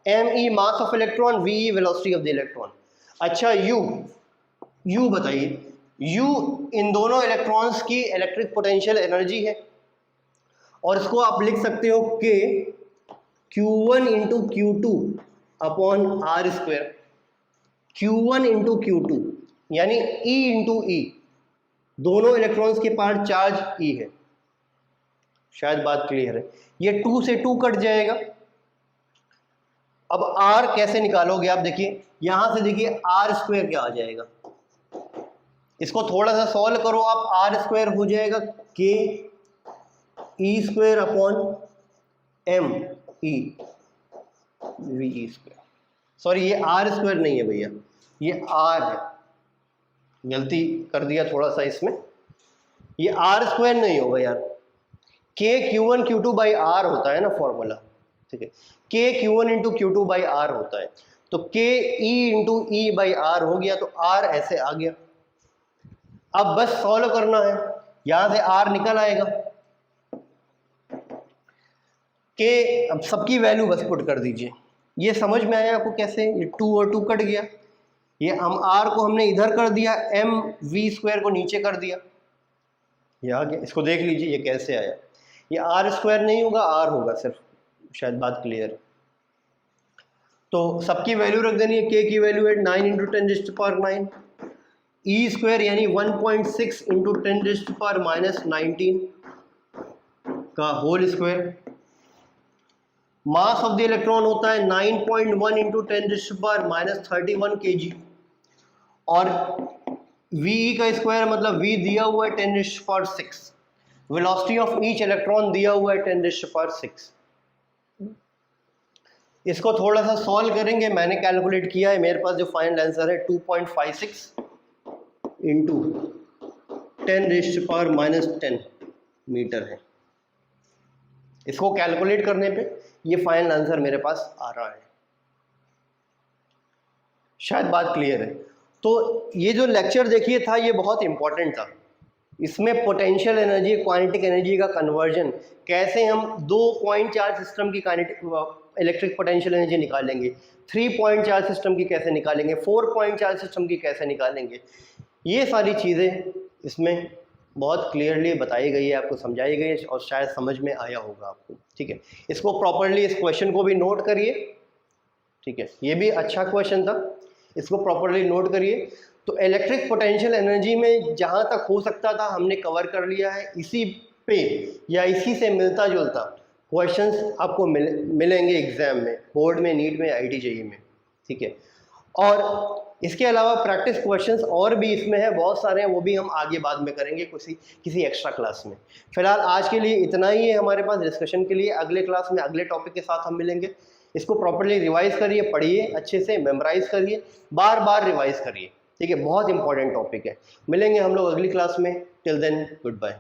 me mass of electron, ve velocity of the electron. अच्छा u बताइए, u इन दोनों इलेक्ट्रॉन्स की इलेक्ट्रिक पोटेंशियल एनर्जी है और इसको आप लिख सकते हो K Q1 into Q2 upon R²। Q1 into Q2 यानी E इंटू E, दोनों इलेक्ट्रॉन्स के पास चार्ज E है। शायद बात क्लियर है। ये 2 से 2 कट जाएगा। अब R कैसे निकालोगे आप, देखिए यहां से देखिए R² क्या आ जाएगा, इसको थोड़ा सा सॉल्व करो आप, R² हो जाएगा K E² upon M E ve²। Sorry ये R² नहीं है भैया, ये R है, गलती कर दिया थोड़ा सा इसमें, ये R² नहीं होगा यार, K Q1 Q2 by R होता है ना फॉर्मूला, ठीक है, K Q1 into Q2 by R होता है, तो K E into E by R हो गया, तो R ऐसे आ गया। अब बस सॉल्व करना है, यहां से R निकल आएगा, K अब सबकी वैल्यू बस पुट कर दीजिए। ये समझ में आया आपको कैसे, ये 2 और 2 कट गया, ये हम R को हमने इधर कर दिया, mv² को नीचे कर दिया, ये आ गया। इसको देख लीजिए ये कैसे आया, ये R² नहीं होगा, R होगा सिर्फ, शायद बात क्लियर है। तो सबकी वैल्यू रख देनी है, K की वैल्यू है 9 इंटू 10⁻⁹, E² यानी 1.6 इंटू 10⁻⁻19 का whole square. Mass of the electron होता है 9.1 इंटू 10⁻31 kg, और ve का स्क्वायर मतलब v दिया हुआ है 10⁶, वेलोसिटी ऑफ ईच इलेक्ट्रॉन दिया हुआ है 10⁶। इसको थोड़ा सा सॉल्व करेंगे, मैंने कैलकुलेट किया है, मेरे पास जो फाइनल आंसर है 2.56 इंटू 10⁻⁻10 मीटर है। इसको कैलकुलेट करने पे ये फाइनल आंसर मेरे पास आ रहा है। शायद बात क्लियर है। तो ये जो लेक्चर देखिए था ये बहुत इंपॉर्टेंट था, इसमें पोटेंशियल एनर्जी काइनेटिक एनर्जी का कन्वर्जन, कैसे हम 2 पॉइंट चार्ज सिस्टम की काइनेटिक इलेक्ट्रिक पोटेंशियल एनर्जी निकालेंगे, 3 पॉइंट चार्ज सिस्टम की कैसे निकालेंगे, 4 पॉइंट चार्ज सिस्टम की कैसे निकालेंगे, ये सारी चीज़ें इसमें बहुत क्लियरली बताई गई है, आपको समझाई गई है और शायद समझ में आया होगा आपको। ठीक है, इसको प्रॉपरली इस क्वेश्चन को भी नोट करिए। ठीक है, ये भी अच्छा क्वेश्चन था, इसको प्रॉपरली नोट करिए। तो इलेक्ट्रिक पोटेंशियल एनर्जी में जहाँ तक हो सकता था हमने कवर कर लिया है। इसी पे या इसी से मिलता जुलता क्वेश्चंस आपको मिलेंगे एग्जाम में, बोर्ड में, नीट में, IIT-JEE में। ठीक है, और इसके अलावा प्रैक्टिस क्वेश्चंस और भी इसमें है, बहुत सारे हैं, वो भी हम आगे बाद में करेंगे किसी एक्स्ट्रा क्लास में। फिलहाल आज के लिए इतना ही है हमारे पास डिस्कशन के लिए। अगले क्लास में अगले टॉपिक के साथ हम मिलेंगे। इसको प्रॉपर्ली रिवाइज करिए, पढ़िए अच्छे से, मेमोराइज करिए, बार बार रिवाइज करिए। ठीक है, बहुत इंपॉर्टेंट टॉपिक है। मिलेंगे हम लोग अगली क्लास में। Till then, good bye.